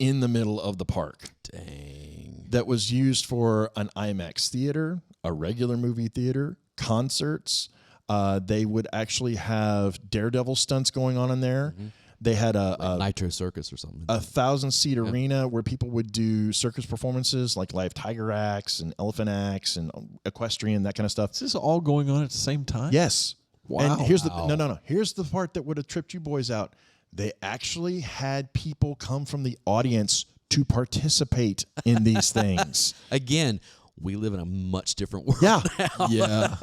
Speaker 2: in the middle of the park.
Speaker 1: Dang.
Speaker 2: That was used for an IMAX theater, a regular movie theater, concerts. They would actually have Daredevil stunts going on in there. Mm-hmm. They had a
Speaker 1: Nitro Circus or something.
Speaker 2: 1,000-seat arena where people would do circus performances like live tiger acts and elephant acts and equestrian, that kind of stuff.
Speaker 10: Is this all going on at the same time?
Speaker 2: Yes.
Speaker 10: Wow.
Speaker 2: And here's no. Here's the part that would have tripped you boys out. They actually had people come from the audience to participate in these things.
Speaker 1: Again, we live in a much different world.
Speaker 2: Yeah.
Speaker 1: Now.
Speaker 10: Yeah.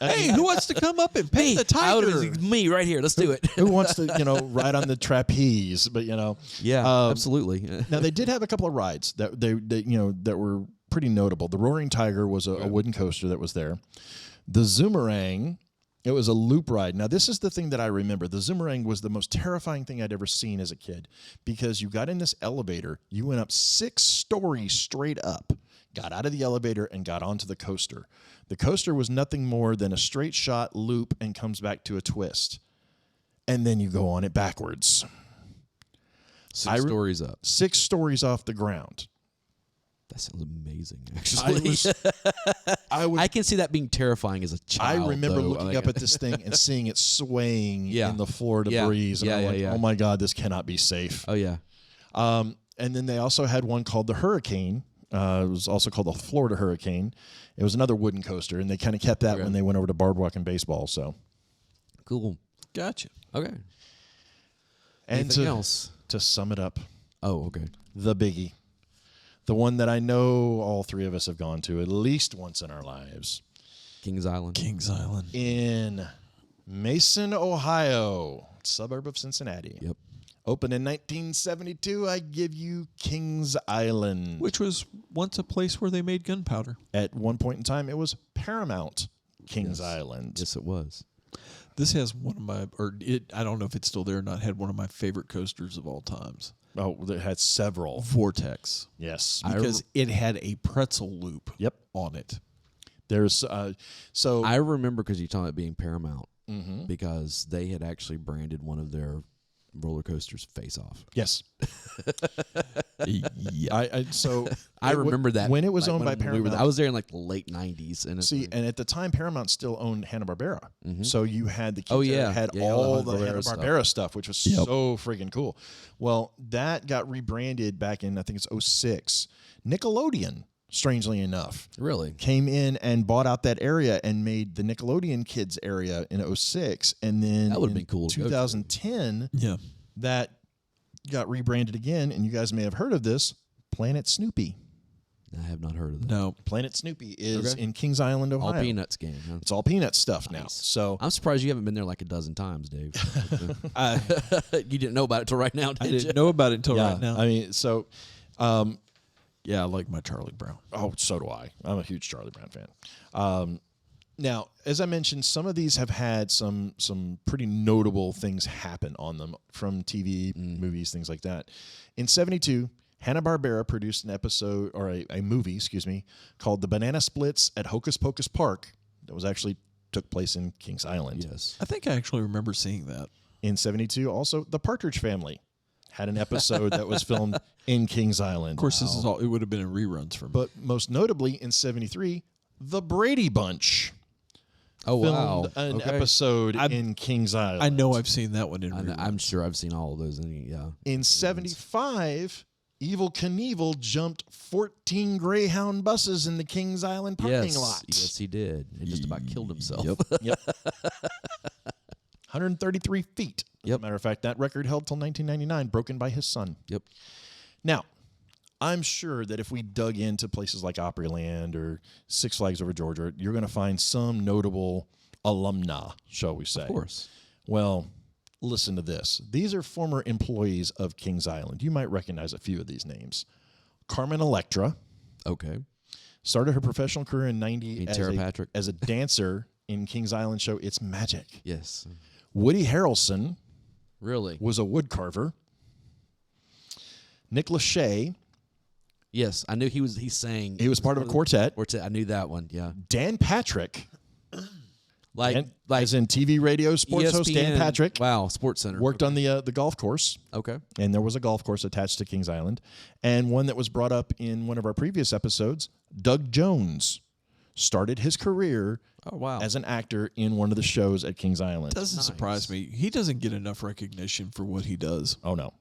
Speaker 10: Hey, who wants to come up and pay the tiger?
Speaker 1: Me right here. Let's do it.
Speaker 2: Who wants to, ride on the trapeze? But
Speaker 1: yeah, absolutely.
Speaker 2: Now they did have a couple of rides that that were pretty notable. The Roaring Tiger was a wooden coaster that was there. The Zoomerang. It was a loop ride. Now, this is the thing that I remember. The Zoomerang was the most terrifying thing I'd ever seen as a kid because you got in this elevator, you went up 6 stories straight up, got out of the elevator, and got onto the coaster. The coaster was nothing more than a straight shot loop and comes back to a twist. and then you go on it backwards.
Speaker 1: 6 stories up.
Speaker 2: 6 stories off the ground.
Speaker 1: That sounds amazing, actually. I can see that being terrifying as a child.
Speaker 2: I remember
Speaker 1: though.
Speaker 2: looking up at this thing and seeing it swaying in the Florida breeze. And I'm like, oh my God, this cannot be safe.
Speaker 1: Oh, yeah.
Speaker 2: And then they also had one called the Hurricane. It was also called the Florida Hurricane. It was another wooden coaster, and they kind of kept that when they went over to boardwalk baseball. So
Speaker 1: cool.
Speaker 10: Gotcha.
Speaker 1: Okay.
Speaker 2: And
Speaker 1: anything else?
Speaker 2: To sum it up.
Speaker 1: Oh, okay.
Speaker 2: The biggie. The one that I know all 3 of us have gone to at least once in our lives.
Speaker 1: Kings Island.
Speaker 10: Kings Island.
Speaker 2: In Mason, Ohio, suburb of Cincinnati.
Speaker 1: Yep.
Speaker 2: Opened in 1972, I give you Kings Island.
Speaker 10: Which was once a place where they made gunpowder.
Speaker 2: At one point in time, it was Paramount Kings Island.
Speaker 1: Yes, it was.
Speaker 10: This has one of my, I don't know if it's still there or not, had one of my favorite coasters of all times.
Speaker 2: Oh, it had several.
Speaker 10: Vortex.
Speaker 2: Yes.
Speaker 10: Because it had a pretzel loop on it.
Speaker 2: There's, so.
Speaker 1: I remember because you talking about being Paramount
Speaker 2: Mm-hmm.
Speaker 1: because they had actually branded one of their roller coasters Face Off.
Speaker 2: Yes.
Speaker 10: Yeah.
Speaker 2: So
Speaker 1: I remember that
Speaker 2: when it was
Speaker 1: like,
Speaker 2: owned by Paramount.
Speaker 1: I was there in like the late 90s. And
Speaker 2: and at the time, Paramount still owned Hanna-Barbera.
Speaker 1: Mm-hmm.
Speaker 2: So you had the kids that had all the Hanna-Barbera stuff, which was so friggin' cool. Well, that got rebranded back in, I think it's 06. Nickelodeon, strangely enough,
Speaker 1: really
Speaker 2: came in and bought out that area and made the Nickelodeon Kids area in 06. And then
Speaker 1: that would have been cool.
Speaker 2: 2010, that got rebranded again, and you guys may have heard of this, Planet Snoopy.
Speaker 1: I have not heard of that.
Speaker 2: No. Planet Snoopy is in Kings Island, Ohio.
Speaker 1: All Peanuts game. Huh?
Speaker 2: It's all Peanuts stuff now.
Speaker 1: So I'm surprised you haven't been there like a dozen times, Dave. You didn't know about it till right now, did you?
Speaker 10: I didn't know about it until right now.
Speaker 2: I mean, so...
Speaker 10: yeah, I like my Charlie Brown.
Speaker 2: Oh, so do I. I'm a huge Charlie Brown fan. Now, as I mentioned, some of these have had some pretty notable things happen on them from TV, movies, things like that. In 72, Hanna-Barbera produced an episode, or a movie, called The Banana Splits at Hocus Pocus Park that was actually took place in Kings Island.
Speaker 1: Yes.
Speaker 10: I think I actually remember seeing that.
Speaker 2: In 72, also, The Partridge Family had an episode that was filmed in Kings Island.
Speaker 10: Of course, this is all. It would have been in reruns for me.
Speaker 2: But most notably, in 73, The Brady Bunch. Filmed an episode in Kings Island.
Speaker 10: I know I've seen that one in reruns.
Speaker 1: I'm sure I've seen all of those.
Speaker 2: In 75, Evel Knievel jumped 14 Greyhound buses in the Kings Island parking lot.
Speaker 1: Yes, he did. He just about killed himself.
Speaker 2: Yep. 133 feet. As a matter of fact, that record held till 1999, broken by his son.
Speaker 1: Yep.
Speaker 2: Now, I'm sure that if we dug into places like Opryland or Six Flags Over Georgia, you're going to find some notable alumna, shall we say.
Speaker 1: Of course.
Speaker 2: Well, listen to this. These are former employees of Kings Island. You might recognize a few of these names. Carmen Electra.
Speaker 1: Okay.
Speaker 2: Started her professional career in 90 as a dancer in Kings Island show It's Magic.
Speaker 1: Yes.
Speaker 2: Woody Harrelson.
Speaker 1: Really?
Speaker 2: Was a wood carver. Nick Lachey.
Speaker 1: Yes, I knew he sang.
Speaker 2: He was part of a quartet.
Speaker 1: I knew that one, yeah.
Speaker 2: Dan Patrick.
Speaker 1: Like
Speaker 2: as in TV, radio, sports
Speaker 1: ESPN,
Speaker 2: host Dan Patrick.
Speaker 1: Wow, Sports Center.
Speaker 2: Worked on the golf course.
Speaker 1: Okay.
Speaker 2: And there was a golf course attached to Kings Island. And one that was brought up in one of our previous episodes, Doug Jones started his career as an actor in one of the shows at Kings Island.
Speaker 10: Doesn't surprise me. He doesn't get enough recognition for what he does.
Speaker 2: Oh, no.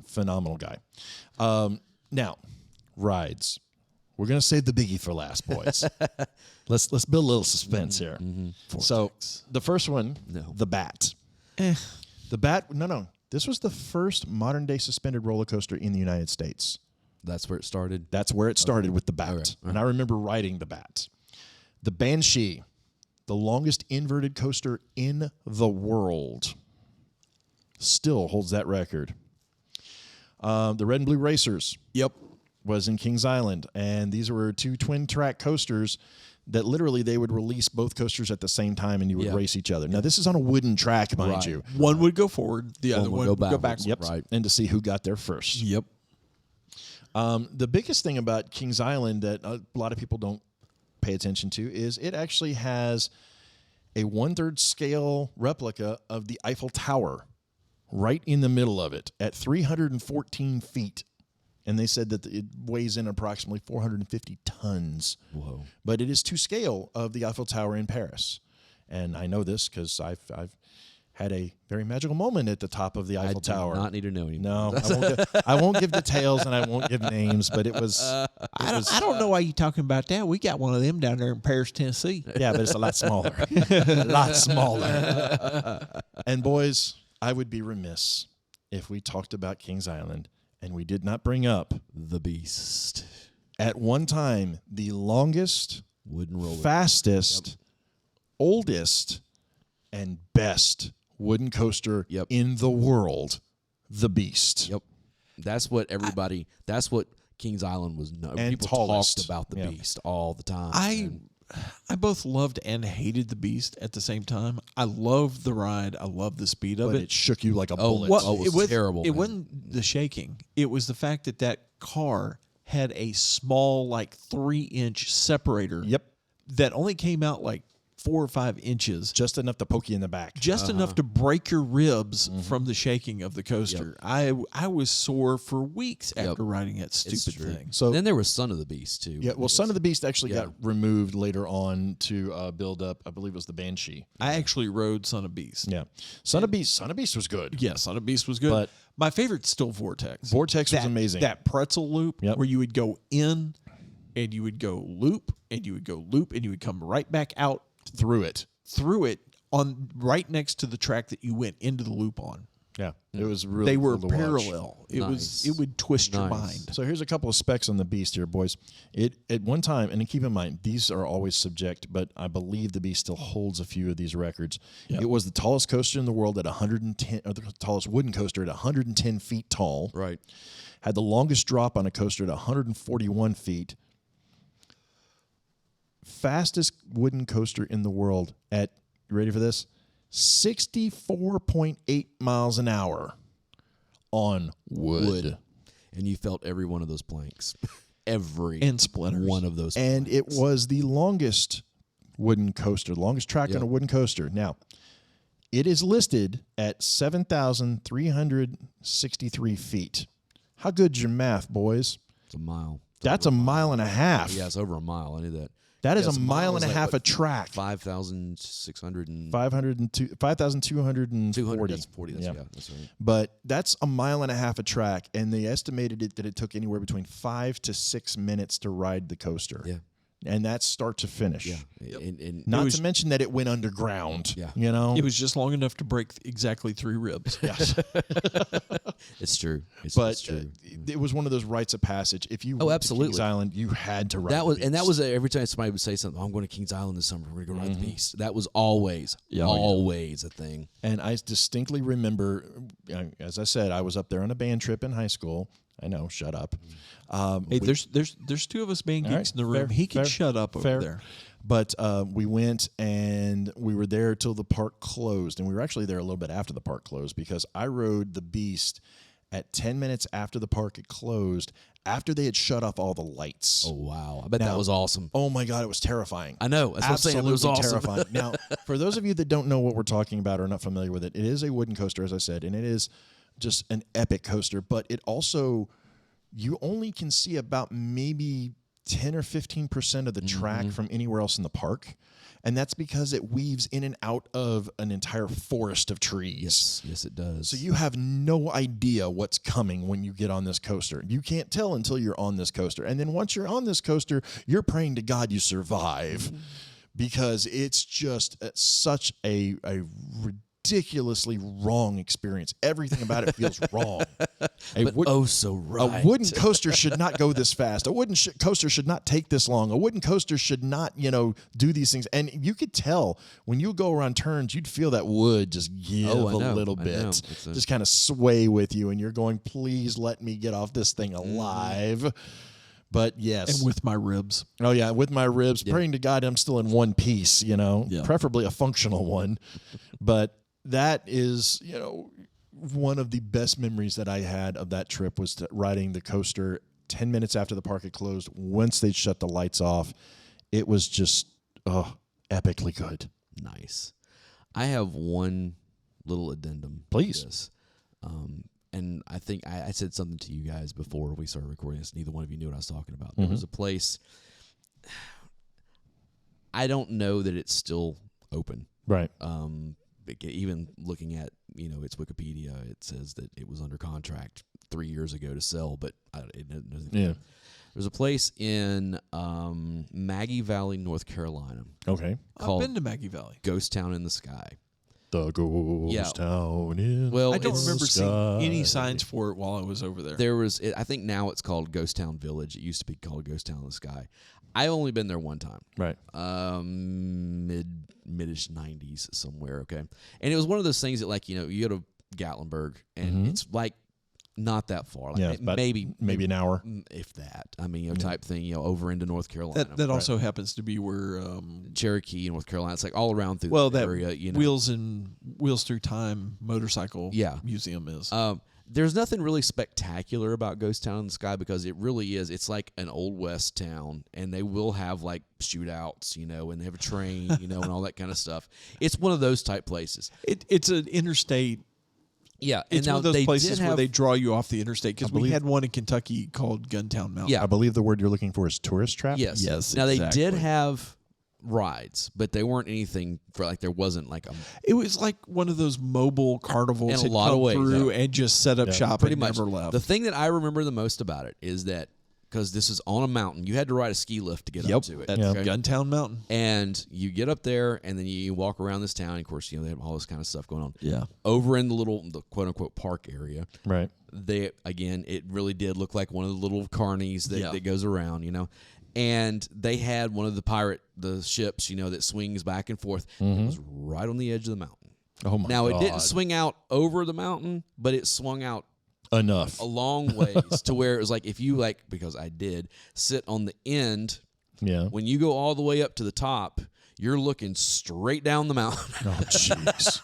Speaker 2: Phenomenal guy. Now, rides. We're going to save the biggie for last, boys. Let's build a little suspense here. So the first one, the Bat. The Bat, no. This was the first modern-day suspended roller coaster in the United States.
Speaker 1: That's where it started?
Speaker 2: That's where it started with the Bat.
Speaker 1: Okay.
Speaker 2: And I remember riding the Bat. The Banshee, the longest inverted coaster in the world, still holds that record. The Red and Blue Racers.
Speaker 10: Yep.
Speaker 2: Was in Kings Island. And these were 2 twin-track coasters that literally they would release both coasters at the same time and you would race each other. Now, this is on a wooden track, mind you.
Speaker 10: One would go forward, the other one would go backwards.
Speaker 2: Yep. Right. And to see who got there first.
Speaker 10: Yep.
Speaker 2: The biggest thing about Kings Island that a lot of people don't pay attention to is it actually has a 1/3 scale replica of the Eiffel Tower right in the middle of it at 314 feet. And they said that it weighs in approximately 450 tons.
Speaker 1: Whoa.
Speaker 2: But it is to scale of the Eiffel Tower in Paris. And I know this because I've had a very magical moment at the top of the Eiffel Tower.
Speaker 1: I do not need to know anymore.
Speaker 2: No, I won't give details and I won't give names, but it was...
Speaker 10: I don't know why you're talking about that. We got one of them down there in Paris, Tennessee.
Speaker 2: Yeah, but it's a lot smaller. A lot smaller. And boys, I would be remiss if we talked about Kings Island and we did not bring up
Speaker 1: the Beast.
Speaker 2: At one time, the longest,
Speaker 1: wooden roller,
Speaker 2: fastest, oldest, and best wooden coaster in the world, the Beast.
Speaker 1: Yep. That's what everybody, that's what Kings Island was known. People
Speaker 2: tallest.
Speaker 1: talked about the Beast all the time.
Speaker 10: I both loved and hated the Beast at the same time. I loved the ride. I loved the speed of
Speaker 2: But
Speaker 10: it.
Speaker 2: it shook you like a bullet.
Speaker 1: Well, it was terrible.
Speaker 10: It
Speaker 1: man.
Speaker 10: wasn't the shaking. It was the fact that that car had a small, like 3-inch separator.
Speaker 2: Yep.
Speaker 10: That only came out like 4 or 5 inches.
Speaker 2: Just enough to poke you in the back.
Speaker 10: Just enough to break your ribs from the shaking of the coaster. I was sore for weeks after riding that stupid thing.
Speaker 2: So
Speaker 1: then there was Son of the Beast too.
Speaker 2: Yeah, well, Son of the Beast actually got removed later on to build up. I believe it was the Banshee.
Speaker 10: I actually rode Son of Beast.
Speaker 2: Yeah, Son of Beast was good.
Speaker 10: Yeah, Son of Beast was good.
Speaker 2: But
Speaker 10: my favorite's still Vortex.
Speaker 2: Vortex was amazing.
Speaker 10: That pretzel loop where you would go in and you would go loop and you would go loop and you would come right back out
Speaker 2: through it
Speaker 10: on right next to the track that you went into the loop on.
Speaker 2: Yeah, it was really.
Speaker 10: They were
Speaker 2: cool to
Speaker 10: parallel.
Speaker 2: Watch.
Speaker 10: It would twist your mind.
Speaker 2: So here's a couple of specs on the Beast here, boys. It at one time, and keep in mind these are always subject, but I believe the Beast still holds a few of these records. Yep. It was the tallest coaster in the world at 110, or the tallest wooden coaster at 110 feet tall.
Speaker 1: Right.
Speaker 2: Had the longest drop on a coaster at 141 feet. Fastest wooden coaster in the world at, you ready for this? 64.8 miles an hour on wood.
Speaker 1: And you felt every one of those planks. Every
Speaker 10: and splinters.
Speaker 1: one of those
Speaker 2: And
Speaker 1: planks.
Speaker 2: it was the longest wooden coaster, longest track on a wooden coaster. Now, it is listed at 7,363 feet. How good's your math, boys?
Speaker 1: It's a mile.
Speaker 2: That's a mile and a half.
Speaker 1: Yeah, it's over a mile. I knew that.
Speaker 2: That is a mile and a half of track.
Speaker 1: 5,600 and
Speaker 2: 5,240.
Speaker 1: That's 40. That's, that's right.
Speaker 2: But that's a mile and a half of track, and they estimated that it took anywhere between 5 to 6 minutes to ride the coaster.
Speaker 1: Yeah.
Speaker 2: And that's start to finish.
Speaker 1: Yeah. And
Speaker 2: Not to mention that it went underground.
Speaker 1: Yeah.
Speaker 2: You know?
Speaker 10: It was just long enough to break exactly 3 ribs.
Speaker 2: Yes.
Speaker 1: It's true. It's true.
Speaker 2: It was one of those rites of passage. If you went
Speaker 1: absolutely.
Speaker 2: to Kings Island, you had to ride
Speaker 1: that was
Speaker 2: the Beast.
Speaker 1: and that was every time somebody would say something. Oh, I'm going to Kings Island this summer. We're going to go ride the Beast. That was always a thing.
Speaker 2: And I distinctly remember, as I said, I was up there on a band trip in high school. I know, shut up.
Speaker 10: Hey, there's 2 of us band geeks in the room. He can shut up over there.
Speaker 2: But we went and we were there till the park closed. And we were actually there a little bit after the park closed because I rode the Beast at 10 minutes after the park had closed, after they had shut off all the lights.
Speaker 1: Oh, wow. I bet that was awesome.
Speaker 2: Oh, my God, it was terrifying.
Speaker 1: I know. That's
Speaker 2: Absolutely
Speaker 1: what I'm saying. It was awesome.
Speaker 2: terrifying. Now, for those of you that don't know what we're talking about or are not familiar with it, it is a wooden coaster, as I said, and it is just an epic coaster, but it also, you only can see about maybe 10 or 15% of the track from anywhere else in the park. And that's because it weaves in and out of an entire forest of trees.
Speaker 1: Yes, it does.
Speaker 2: So you have no idea what's coming when you get on this coaster. You can't tell until you're on this coaster. And then once you're on this coaster, you're praying to God you survive because it's just such a ridiculously wrong experience. Everything about it feels wrong.
Speaker 1: So right.
Speaker 2: A wooden coaster should not go this fast. A wooden coaster should not take this long. A wooden coaster should not, do these things. And you could tell when you go around turns, you'd feel that wood just give a little bit, just kind of sway with you. And you're going, please let me get off this thing alive. But yes.
Speaker 10: And with my ribs.
Speaker 2: Oh, yeah, with my ribs. Praying to God I'm still in one piece, preferably a functional one. But that is, one of the best memories that I had of that trip was riding the coaster 10 minutes after the park had closed. Once they shut the lights off, it was just epically good.
Speaker 1: Nice. I have one little addendum.
Speaker 2: Please.
Speaker 1: To this. And I think I said something to you guys before we started recording this. Neither one of you knew what I was talking about. There was a place. I don't know that it's still open.
Speaker 2: Right.
Speaker 1: Even looking at its Wikipedia, it says that it was under contract 3 years ago to sell, but there's a place in Maggie Valley, North Carolina.
Speaker 2: Okay.
Speaker 1: Called
Speaker 10: I've been to Maggie Valley.
Speaker 1: Ghost Town in the Sky.
Speaker 2: The ghost town in
Speaker 1: Well,
Speaker 10: I don't remember seeing
Speaker 2: sky.
Speaker 10: any signs for it while I was over there.
Speaker 1: There was, I think now it's called Ghost Town Village. It used to be called Ghost Town in the Sky. I've only been there one time.
Speaker 2: Right.
Speaker 1: Mid-ish 90s somewhere, okay? And it was one of those things that, you go to Gatlinburg, and it's not that far. Maybe
Speaker 2: an hour.
Speaker 1: If that. I mean, type thing, over into North Carolina.
Speaker 10: That also happens to be where
Speaker 1: Cherokee, North Carolina. It's all around through
Speaker 10: that
Speaker 1: area.
Speaker 10: Wheels Through Time motorcycle museum is.
Speaker 1: There's nothing really spectacular about Ghost Town in the Sky because it really is. It's like an old west town, and they will have shootouts, and they have a train, and all that kind of stuff. It's one of those type places.
Speaker 10: It's an interstate.
Speaker 1: Yeah,
Speaker 10: it's one of those places where they draw you off the interstate because we had one in Kentucky called Guntown Mountain.
Speaker 1: Yeah,
Speaker 2: I believe the word you're looking for is tourist trap.
Speaker 1: Yes. Now they did have rides, but they weren't anything for there wasn't
Speaker 10: It was like one of those mobile carnivals
Speaker 1: in a lot of ways
Speaker 10: through and just set up shop
Speaker 1: pretty
Speaker 10: and
Speaker 1: much.
Speaker 10: never left.
Speaker 1: The thing that I remember the most about it is that because this is on a mountain, you had to ride a ski lift to get up to it.
Speaker 10: That's Guntown Mountain.
Speaker 1: And you get up there, and then you walk around this town. Of course, they have all this kind of stuff going on.
Speaker 10: Yeah.
Speaker 1: Over in the quote unquote park area.
Speaker 2: Right.
Speaker 1: It really did look like one of the little carnies that goes around, And they had one of the ships, that swings back and forth. It was right on the edge of the mountain.
Speaker 2: Oh my God.
Speaker 1: Now, it didn't swing out over the mountain, but it swung out
Speaker 2: enough
Speaker 1: a long ways to where it was if you because I did sit on the end.
Speaker 2: Yeah.
Speaker 1: When you go all the way up to the top, you're looking straight down the mountain.
Speaker 2: Oh, jeez.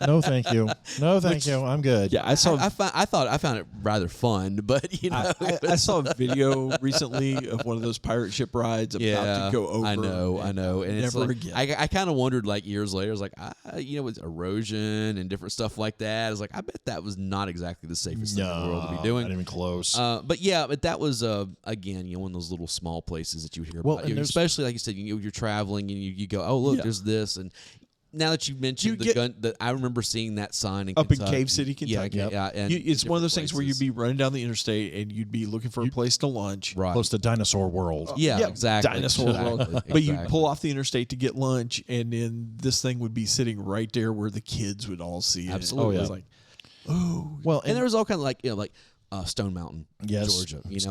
Speaker 2: No, thank you. No, thank you. I'm good.
Speaker 10: Yeah, I saw.
Speaker 1: I found it rather fun, but
Speaker 10: I saw a video recently of one of those pirate ship rides about to go over.
Speaker 1: I know, and
Speaker 10: never
Speaker 1: it's
Speaker 10: again.
Speaker 1: I kind of wondered years later. I was with erosion and different stuff like that. I was I bet that was not exactly the safest thing in the world to be doing.
Speaker 2: Not even close.
Speaker 1: But that was again, one of those little small places that you hear about. Especially like you said, you're traveling and you go, oh look, there's this and. Now that you've mentioned I remember seeing that sign in
Speaker 10: Kentucky. In Cave City, Kentucky.
Speaker 1: Yeah, and
Speaker 10: it's one of those things where you'd be running down the interstate and you'd be looking for a place to lunch.
Speaker 1: Right.
Speaker 2: Close to Dinosaur World.
Speaker 1: Yeah, exactly.
Speaker 10: Dinosaur World. But you'd pull off the interstate to get lunch, and then this thing would be sitting right there where the kids would all see it.
Speaker 1: Absolutely.
Speaker 10: It was
Speaker 2: well,
Speaker 1: and there was all kind of Stone Mountain, Georgia. There's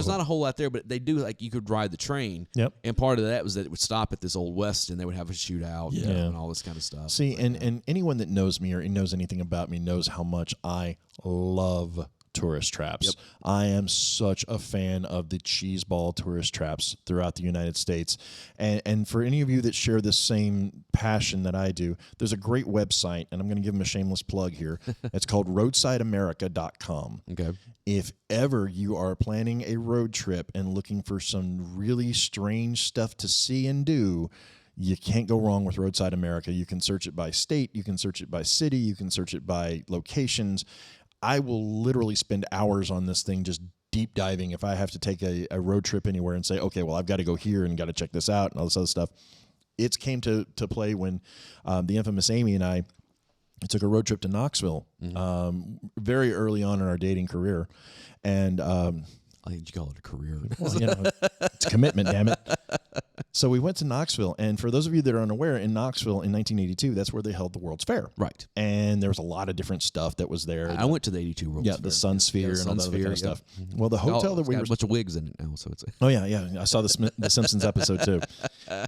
Speaker 1: not a whole lot there, but they do you could ride the train.
Speaker 2: Yep.
Speaker 1: And part of that was that it would stop at this old west, and they would have a shootout, and all this kind of stuff.
Speaker 2: See, and anyone that knows me or knows anything about me knows how much I love tourist traps.
Speaker 1: Yep.
Speaker 2: I am such a fan of the cheeseball tourist traps throughout the United States. And for any of you that share the same passion that I do, there's a great website, and I'm going to give them a shameless plug here. It's called roadsideamerica.com.
Speaker 1: Okay.
Speaker 2: If ever you are planning a road trip and looking for some really strange stuff to see and do, you can't go wrong with Roadside America. You can search it by state, you can search it by city, you can search it by locations. I will literally spend hours on this thing just deep diving if I have to take a road trip anywhere and say, okay, well, I've got to go here and got to check this out and all this other stuff. It's came to play when the infamous Amy and I took a road trip to Knoxville very early on in our dating career. And
Speaker 1: I think you call it a career.
Speaker 2: Well, it's a commitment, damn it. So we went to Knoxville, and for those of you that are unaware, in Knoxville in 1982, that's where they held the World's Fair.
Speaker 1: Right.
Speaker 2: And there was a lot of different stuff that was there.
Speaker 1: I went to the 82 World's Fair.
Speaker 2: Yeah, the Sun Sphere and all that other kind of stuff.
Speaker 1: Mm-hmm.
Speaker 2: Well, the hotel that we were...
Speaker 1: a bunch of wigs in it now, so it's...
Speaker 2: Oh, yeah. I saw the Simpsons episode, too.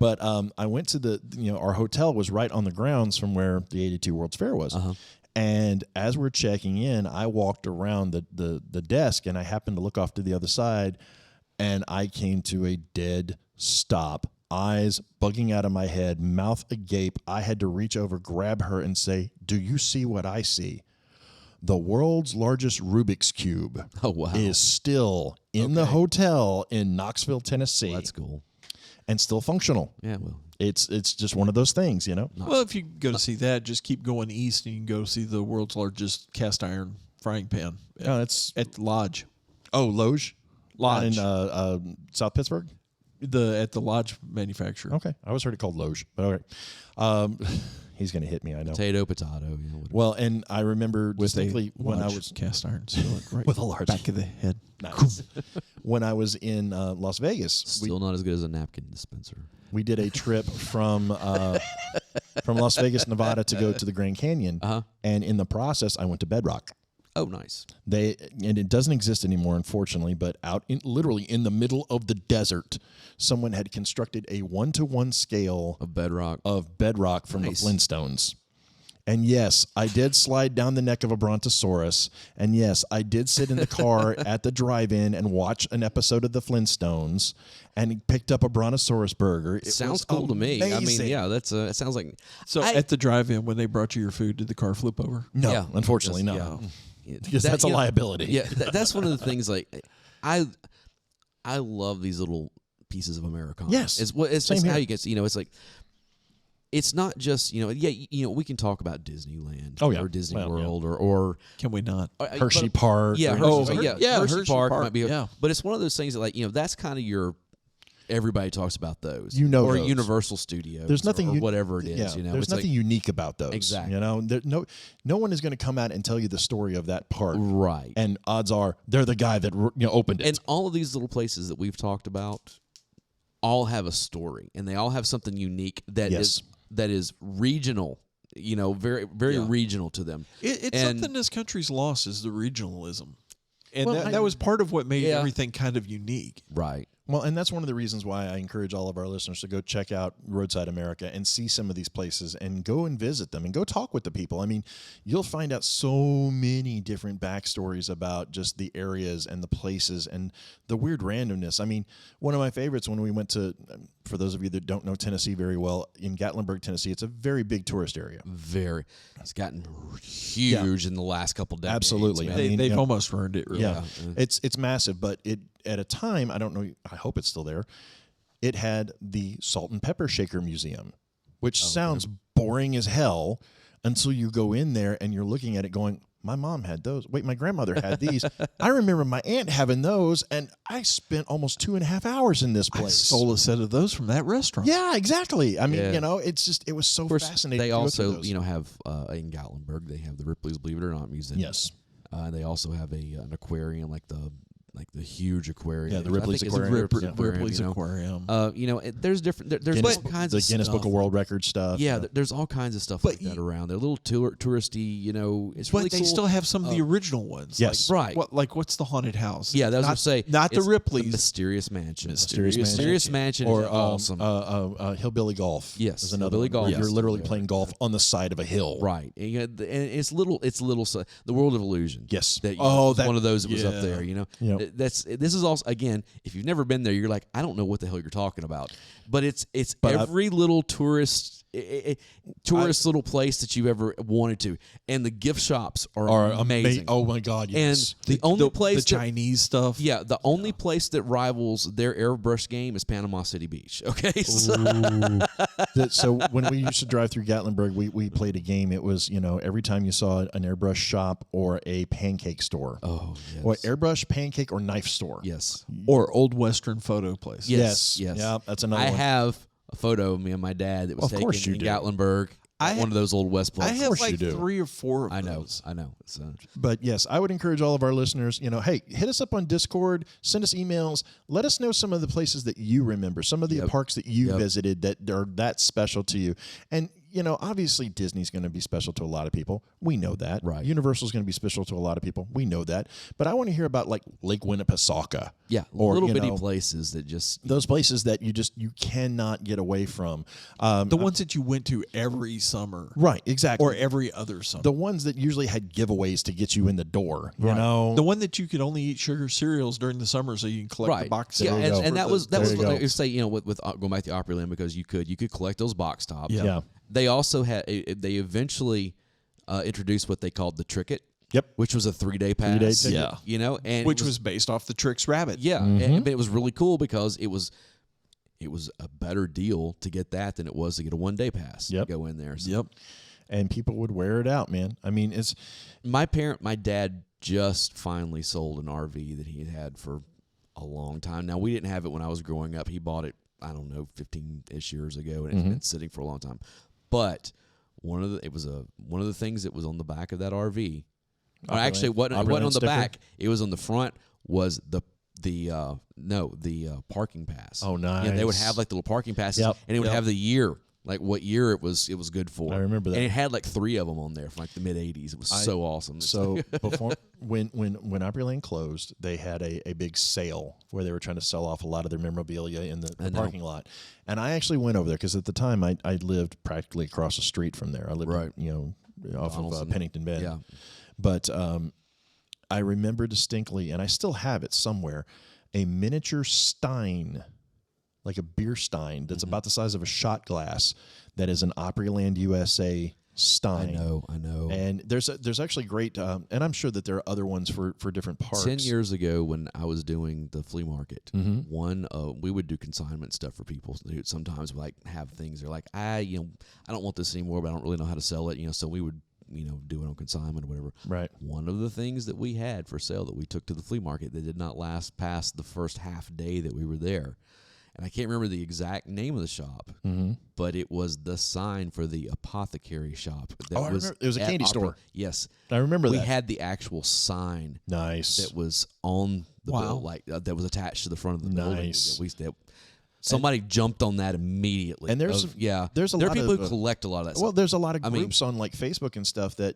Speaker 2: But I went to our hotel was right on the grounds from where the 82 World's Fair was.
Speaker 1: Uh-huh.
Speaker 2: And as we're checking in, I walked around the desk, and I happened to look off to the other side, and I came to a dead stop. Eyes bugging out of my head, mouth agape. I had to reach over, grab her, and say, "Do you see what I see? The world's largest Rubik's Cube is still in the hotel in Knoxville, Tennessee.
Speaker 1: Well, that's cool.
Speaker 2: And still functional.
Speaker 1: Yeah, well.
Speaker 2: It's just one of those things,
Speaker 10: Well, if you go to see that, just keep going east, and you can go see the world's largest cast iron frying pan.
Speaker 2: That's
Speaker 10: at the Lodge.
Speaker 2: Oh, Lodge
Speaker 10: in
Speaker 2: South Pittsburgh.
Speaker 10: At the Lodge manufacturer.
Speaker 2: Okay, I always heard it called Loge, but all right. He's going to hit me, I know.
Speaker 1: Potato.
Speaker 2: Well, and I remember distinctly when I was
Speaker 10: cast iron skillet right
Speaker 2: with a large
Speaker 10: back of the head.
Speaker 2: Nice. When I was in Las Vegas,
Speaker 1: Still not as good as a napkin dispenser.
Speaker 2: We did a trip from Las Vegas, Nevada, to go to the Grand Canyon, and in the process, I went to Bedrock.
Speaker 1: Oh, nice.
Speaker 2: And it doesn't exist anymore, unfortunately, but literally in the middle of the desert, someone had constructed a 1-to-1 scale
Speaker 1: of bedrock
Speaker 2: from the Flintstones. And yes, I did slide down the neck of a brontosaurus. And yes, I did sit in the car at the drive-in and watch an episode of the Flintstones, and picked up a brontosaurus burger. It
Speaker 1: sounds cool to me. I mean, yeah, that sounds like.
Speaker 10: So at the drive-in, when they brought you your food, did the car flip over?
Speaker 2: No, unfortunately, no. Because that's a liability.
Speaker 1: Yeah, that's one of the things. Like, I love these little pieces of Americana.
Speaker 2: Yes,
Speaker 1: it's how you get. It's like. It's not just, we can talk about Disneyland or Disney World or
Speaker 10: can we not?
Speaker 2: Hershey Park.
Speaker 1: Yeah, Hershey Park might be.
Speaker 10: Yeah.
Speaker 1: But it's one of those things that, that's kind of everybody talks about those.
Speaker 2: Or
Speaker 1: those. Universal Studios.
Speaker 2: There's nothing
Speaker 1: or whatever it is.
Speaker 2: There's nothing unique about those.
Speaker 1: Exactly.
Speaker 2: No one is going to come out and tell you the story of that park.
Speaker 1: Right.
Speaker 2: And odds are they're the guy that opened it.
Speaker 1: And all of these little places that we've talked about all have a story, and they all have something unique that is regional, very, very regional to them.
Speaker 10: It's something this country's lost is the regionalism. And that was part of what made everything kind of unique.
Speaker 1: Right.
Speaker 2: Well, and that's one of the reasons why I encourage all of our listeners to go check out Roadside America and see some of these places and go and visit them and go talk with the people. I mean, you'll find out so many different backstories about just the areas and the places and the weird randomness. I mean, one of my favorites when we went to, for those of you that don't know Tennessee very well, in Gatlinburg, Tennessee, it's a very big tourist area.
Speaker 1: Very. It's gotten huge in the last couple decades.
Speaker 2: Absolutely.
Speaker 10: They've almost ruined it, really.
Speaker 2: Yeah. It's massive, but at a time, I don't know, I hope it's still there, it had the Salt and Pepper Shaker Museum, which sounds boring as hell until you go in there and you're looking at it going, my mom had those. Wait, my grandmother had these. I remember my aunt having those, and I spent almost 2.5 hours in this place.
Speaker 10: I stole a set of those from that restaurant.
Speaker 2: Yeah, exactly. I mean, it was so fascinating.
Speaker 1: They also, have in Gatlinburg, they have the Ripley's Believe It or Not Museum.
Speaker 2: Yes.
Speaker 1: They also have an aquarium, like the huge aquarium.
Speaker 2: Yeah, the Ripley's Aquarium.
Speaker 10: Ripley's Aquarium.
Speaker 1: There's different. There's all kinds of
Speaker 2: the Guinness Book of World Records stuff.
Speaker 1: Yeah, there's all kinds of stuff like that around. They're a little touristy. It's really
Speaker 10: but they
Speaker 1: cool.
Speaker 10: still have some of the original ones.
Speaker 2: Yes,
Speaker 1: right.
Speaker 10: What's the haunted house?
Speaker 1: Yeah, that's what I say.
Speaker 10: Not the Ripley's.
Speaker 1: The Mysterious Mansion.
Speaker 2: Mysterious
Speaker 1: Mansion.
Speaker 2: Or
Speaker 1: awesome.
Speaker 2: Hillbilly Golf.
Speaker 1: Yes,
Speaker 2: is another
Speaker 1: Hillbilly
Speaker 2: one
Speaker 1: Golf.
Speaker 2: Where you're literally playing golf on the side of a hill.
Speaker 1: Right, and it's little. The World of Illusion.
Speaker 2: Yes.
Speaker 1: That's one of those that was up there. This is also, again, if you've never been there, you're like, I don't know what the hell you're talking about. But it's every little tourist little place that you've ever wanted to, and the gift shops are amazing.
Speaker 2: Oh my God! Yes.
Speaker 1: And the only place
Speaker 10: the Chinese stuff.
Speaker 1: Yeah, the only place that rivals their airbrush game is Panama City Beach. Okay,
Speaker 2: so when we used to drive through Gatlinburg, we played a game. It was every time you saw an airbrush shop or a pancake store.
Speaker 1: Oh, yes.
Speaker 2: Or airbrush, pancake, or knife store.
Speaker 1: Yes.
Speaker 10: Or old Western photo place.
Speaker 2: Yes. Yeah, that's another one.
Speaker 1: I have a photo of me and my dad that was taken in Gatlinburg. One of those old West places.
Speaker 10: I have like 3 or 4 of those.
Speaker 1: I know.
Speaker 2: But yes, I would encourage all of our listeners, hey, hit us up on Discord, send us emails, let us know some of the places that you remember, some of the parks that you visited that are that special to you. And obviously Disney's going to be special to a lot of people. We know that.
Speaker 1: Right.
Speaker 2: Universal's going to be special to a lot of people. We know that. But I want to hear about like Lake Winnipesaukee.
Speaker 1: Yeah,
Speaker 2: or
Speaker 1: little bitty places that those
Speaker 2: places that you cannot get away from.
Speaker 10: The ones that you went to every summer.
Speaker 2: Right, exactly.
Speaker 10: Or every other summer.
Speaker 2: The ones that usually had giveaways to get you in the door. You know,
Speaker 10: the one that you could only eat sugar cereals during the summer so you can collect the box.
Speaker 1: Yeah, and that was what I say. With going back to Opryland, because you could collect those box tops.
Speaker 2: Yeah.
Speaker 1: They also had. They eventually introduced what they called the Tricket.
Speaker 2: Yep,
Speaker 1: which was a 3-day pass.
Speaker 2: 3-day ticket.
Speaker 1: Yeah, and
Speaker 10: which was based off the Trix Rabbit.
Speaker 1: Yeah, but it was really cool because it was it was a better deal to get that than it was to get a 1-day pass to go in there. So.
Speaker 2: Yep. And people would wear it out, man. I mean, it's
Speaker 1: my dad just finally sold an RV that he had for a long time. Now, we didn't have it when I was growing up. He bought it, I don't know, 15-ish years ago, and it's been sitting for a long time. But one of the things that was on the back of that RV, actually, it wasn't on the back. It was on the front. Was the parking pass.
Speaker 2: Oh, nice.
Speaker 1: Yeah, they would have like the little parking passes, and it would have the year. Like what year it was good for.
Speaker 2: I remember that.
Speaker 1: And it had like 3 of them on there from like the mid-'80s. It was so awesome.
Speaker 2: So before when Opryland closed, they had a big sale where they were trying to sell off a lot of their memorabilia in the parking lot. And I actually went over there because at the time I lived practically across the street from there. I lived off of Pennington Bend.
Speaker 1: Yeah.
Speaker 2: But I remember distinctly, and I still have it somewhere, a miniature stein, like a beer stein that's about the size of a shot glass, that is an Opryland USA stein.
Speaker 1: I know.
Speaker 2: And there's actually great, and I'm sure that there are other ones for different parks.
Speaker 1: 10 years ago when I was doing the flea market, we would do consignment stuff for people. Sometimes like have things they're like, I don't want this anymore, but I don't really know how to sell it. So we would do it on consignment or whatever.
Speaker 2: Right.
Speaker 1: One of the things that we had for sale that we took to the flea market that did not last past the first half day that we were there. And I can't remember the exact name of the shop, but it was the sign for the apothecary shop.
Speaker 2: I remember. It was a candy store.
Speaker 1: Yes.
Speaker 2: I remember that.
Speaker 1: We had the actual sign.
Speaker 2: Nice.
Speaker 1: That was on the bill, like that was attached to the front of the building. Somebody jumped on that immediately.
Speaker 2: And there's a
Speaker 1: there
Speaker 2: lot
Speaker 1: are people
Speaker 2: of
Speaker 1: who collect a lot of that stuff.
Speaker 2: Well, there's a lot of groups on like Facebook and stuff that,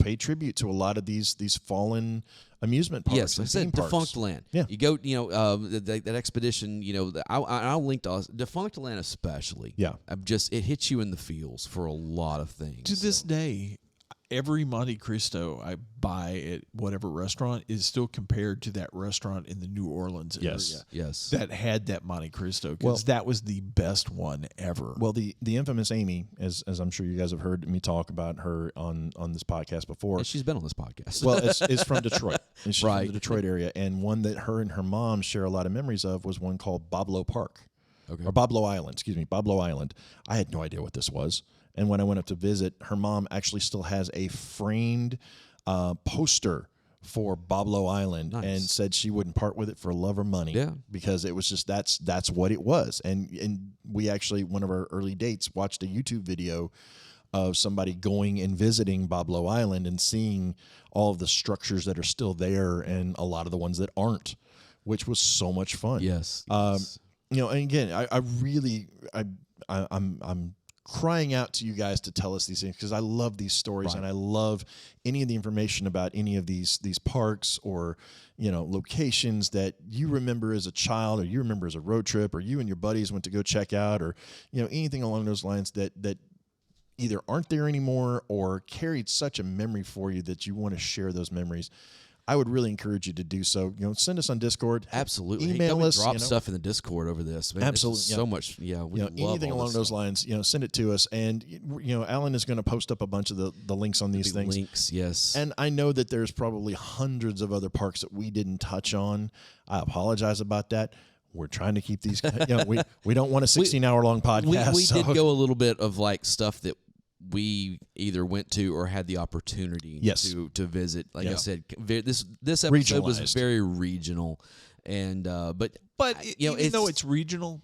Speaker 2: pay tribute to a lot of these fallen amusement parks.
Speaker 1: Yes, I said Defunct Land.
Speaker 2: Yeah.
Speaker 1: You go, that expedition, I'll link to Defunct Land especially.
Speaker 2: Yeah.
Speaker 1: It hits you in the feels for a lot of things.
Speaker 10: To this day, every Monte Cristo I buy at whatever restaurant is still compared to that restaurant in the New Orleans area.
Speaker 1: Yes.
Speaker 10: That had that Monte Cristo, because that was the best one ever.
Speaker 2: Well, the infamous Amy, as I'm sure you guys have heard me talk about her on this podcast before.
Speaker 1: And she's been on this podcast.
Speaker 2: Well, it's from Detroit. She's from the Detroit area. And one that her and her mom share a lot of memories of was one called Boblo Park.
Speaker 1: Okay.
Speaker 2: Or Boblo Island, Boblo Island. I had no idea what this was. And when I went up to visit, her mom actually still has a framed poster for Boblo Island, and said she wouldn't part with it for love or money.
Speaker 1: Yeah.
Speaker 2: Because it was just that's what it was. And we actually, one of our early dates, watched a YouTube video of somebody going and visiting Boblo Island and seeing all of the structures that are still there and a lot of the ones that aren't, which was so much fun.
Speaker 1: Yes.
Speaker 2: And again, I'm crying out to you guys to tell us these things, because I love these stories and I love any of the information about any of these parks or locations that you remember as a child, or you remember as a road trip, or you and your buddies went to go check out, or anything along those lines that either aren't there anymore or carried such a memory for you that you want to share those memories. I would really encourage you to do so. Send us on Discord.
Speaker 1: Absolutely.
Speaker 2: Email us.
Speaker 1: Drop stuff in the Discord over this. Man,
Speaker 2: absolutely.
Speaker 1: So much. Yeah. We love
Speaker 2: anything along those lines, send it to us. And, Alan is going to post up a bunch of the links on these things.
Speaker 1: Links, yes.
Speaker 2: And I know that there's probably hundreds of other parks that we didn't touch on. I apologize about that. We're trying to keep these, we don't want a 16-hour-long podcast.
Speaker 1: We did go a little bit of like stuff that we either went to or had the opportunity to visit. Like I said, this episode was very regional, and but
Speaker 10: even though it's regional,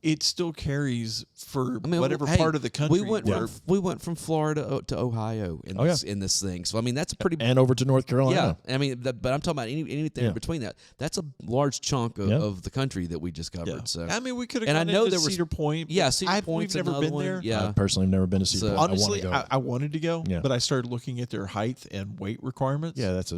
Speaker 10: it still carries for whatever part of the country.
Speaker 1: We went from Florida to Ohio in this thing. So that's a pretty
Speaker 2: and over to North Carolina.
Speaker 1: Yeah, but I'm talking about anything in between that. That's a large chunk of the country that we just covered. So
Speaker 10: we could have. And I know there was Cedar Point.
Speaker 1: Yeah, Cedar Point's
Speaker 10: we've never been
Speaker 1: one.
Speaker 10: there.
Speaker 1: Yeah,
Speaker 2: I personally have never been to Cedar Point.
Speaker 10: Honestly, I wanted to go, but I started looking at their height and weight requirements.
Speaker 2: Yeah, that's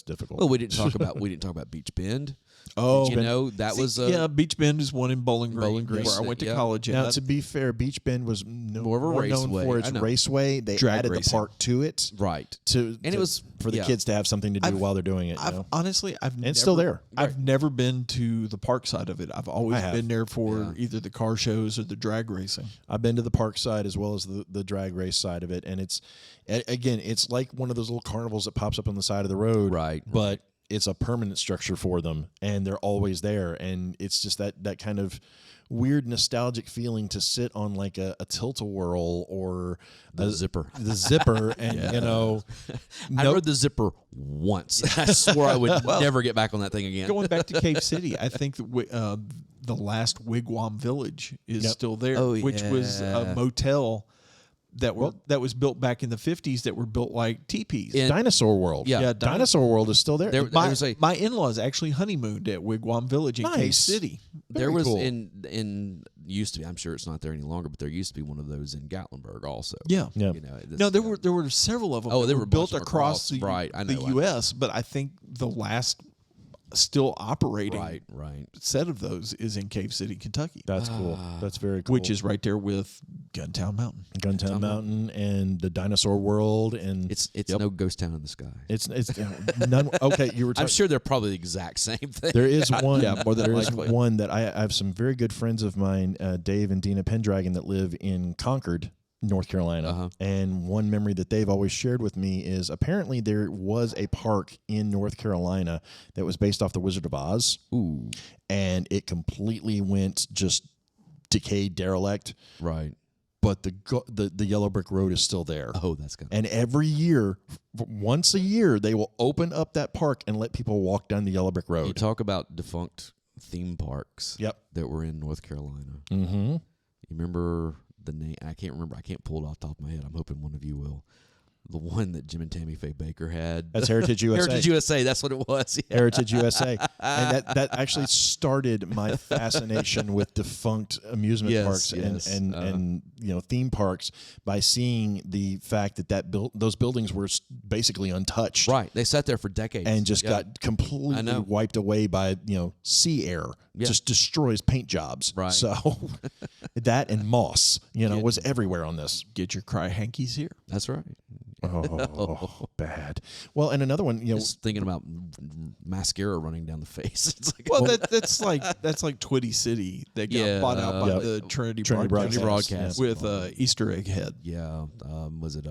Speaker 2: difficult.
Speaker 1: Well, we didn't talk about Beach Bend.
Speaker 10: Oh,
Speaker 1: that was
Speaker 10: Beach Bend is one in Bowling Green where I went to college.
Speaker 2: Now, to be fair, Beach Bend was
Speaker 1: more of a raceway.
Speaker 2: known for its raceway. They added the park to it,
Speaker 1: right?
Speaker 2: It was for the kids to have something to do while they're doing it.
Speaker 10: Honestly,
Speaker 2: it's still there.
Speaker 10: I've never been to the park side of it. I've always been there for either the car shows or the drag racing.
Speaker 2: I've been to the park side as well as the drag race side of it, and it's like one of those little carnivals that pops up on the side of the road,
Speaker 1: right?
Speaker 2: But it's a permanent structure for them, and they're always there, and it's just that kind of weird nostalgic feeling to sit on like a tilt-a-whirl or
Speaker 1: the zipper,
Speaker 2: and
Speaker 1: I rode the zipper once. I swore I would never get back on that thing again.
Speaker 10: Going back to Cave City, I think the last Wigwam Village is still there, which was a motel that was built back in the 50s that were built like teepees.
Speaker 2: Dinosaur World.
Speaker 1: Yeah,
Speaker 2: Dinosaur World is still there.
Speaker 10: My in-laws actually honeymooned at Wigwam Village in Cave City.
Speaker 1: There was
Speaker 2: cool.
Speaker 1: in used to be. I'm sure it's not there any longer, but there used to be one of those in Gatlinburg also.
Speaker 10: Yeah.
Speaker 1: You know,
Speaker 10: there were several of them.
Speaker 1: Oh, they were
Speaker 10: built across the
Speaker 1: the
Speaker 10: U.S., but I think the last still operating
Speaker 1: right
Speaker 10: set of those is in Cave City, Kentucky.
Speaker 2: That's cool. That's very cool.
Speaker 10: Which is right there with Guntown Mountain.
Speaker 2: Guntown Mountain and the Dinosaur World, and
Speaker 1: it's no ghost town in the sky.
Speaker 2: It's none. Okay, you were.
Speaker 1: I'm sure they're probably the exact same thing.
Speaker 2: There is one.
Speaker 10: More than
Speaker 2: there is
Speaker 10: likely.
Speaker 2: one that I have some very good friends of mine, Dave and Dina Pendragon, that live in Concord, North Carolina. And one memory that they've always shared with me is apparently there was a park in North Carolina that was based off the Wizard of Oz.
Speaker 1: Ooh.
Speaker 2: And it completely went just decayed, derelict.
Speaker 1: Right.
Speaker 2: But the yellow brick road is still there.
Speaker 1: Oh, that's good.
Speaker 2: And every year, once a year, they will open up that park and let people walk down the yellow brick road.
Speaker 1: You talk about defunct theme parks that were in North Carolina.
Speaker 2: Mm-hmm.
Speaker 1: You remember the name? I can't remember. I can't pull it off the top of my head. I'm hoping one of you will. The one that Jim and Tammy Faye Baker had.
Speaker 2: That's Heritage USA.
Speaker 1: Heritage USA. That's what it was. Yeah.
Speaker 2: Heritage USA. And that actually started my fascination with defunct amusement parks and theme parks by seeing the fact that those buildings were basically untouched.
Speaker 1: Right. They sat there for decades
Speaker 2: and just got completely wiped away by sea air. Just destroys paint jobs.
Speaker 1: Right.
Speaker 2: So that and moss, was everywhere on this.
Speaker 10: Get your cry hankies here.
Speaker 1: That's right.
Speaker 2: Oh, bad. Well, and another one,
Speaker 1: just thinking about mascara running down the face. It's like,
Speaker 10: that's like Twitty City that got bought out by the Trinity Broadcast with Easter egg head.
Speaker 1: Yeah. Was it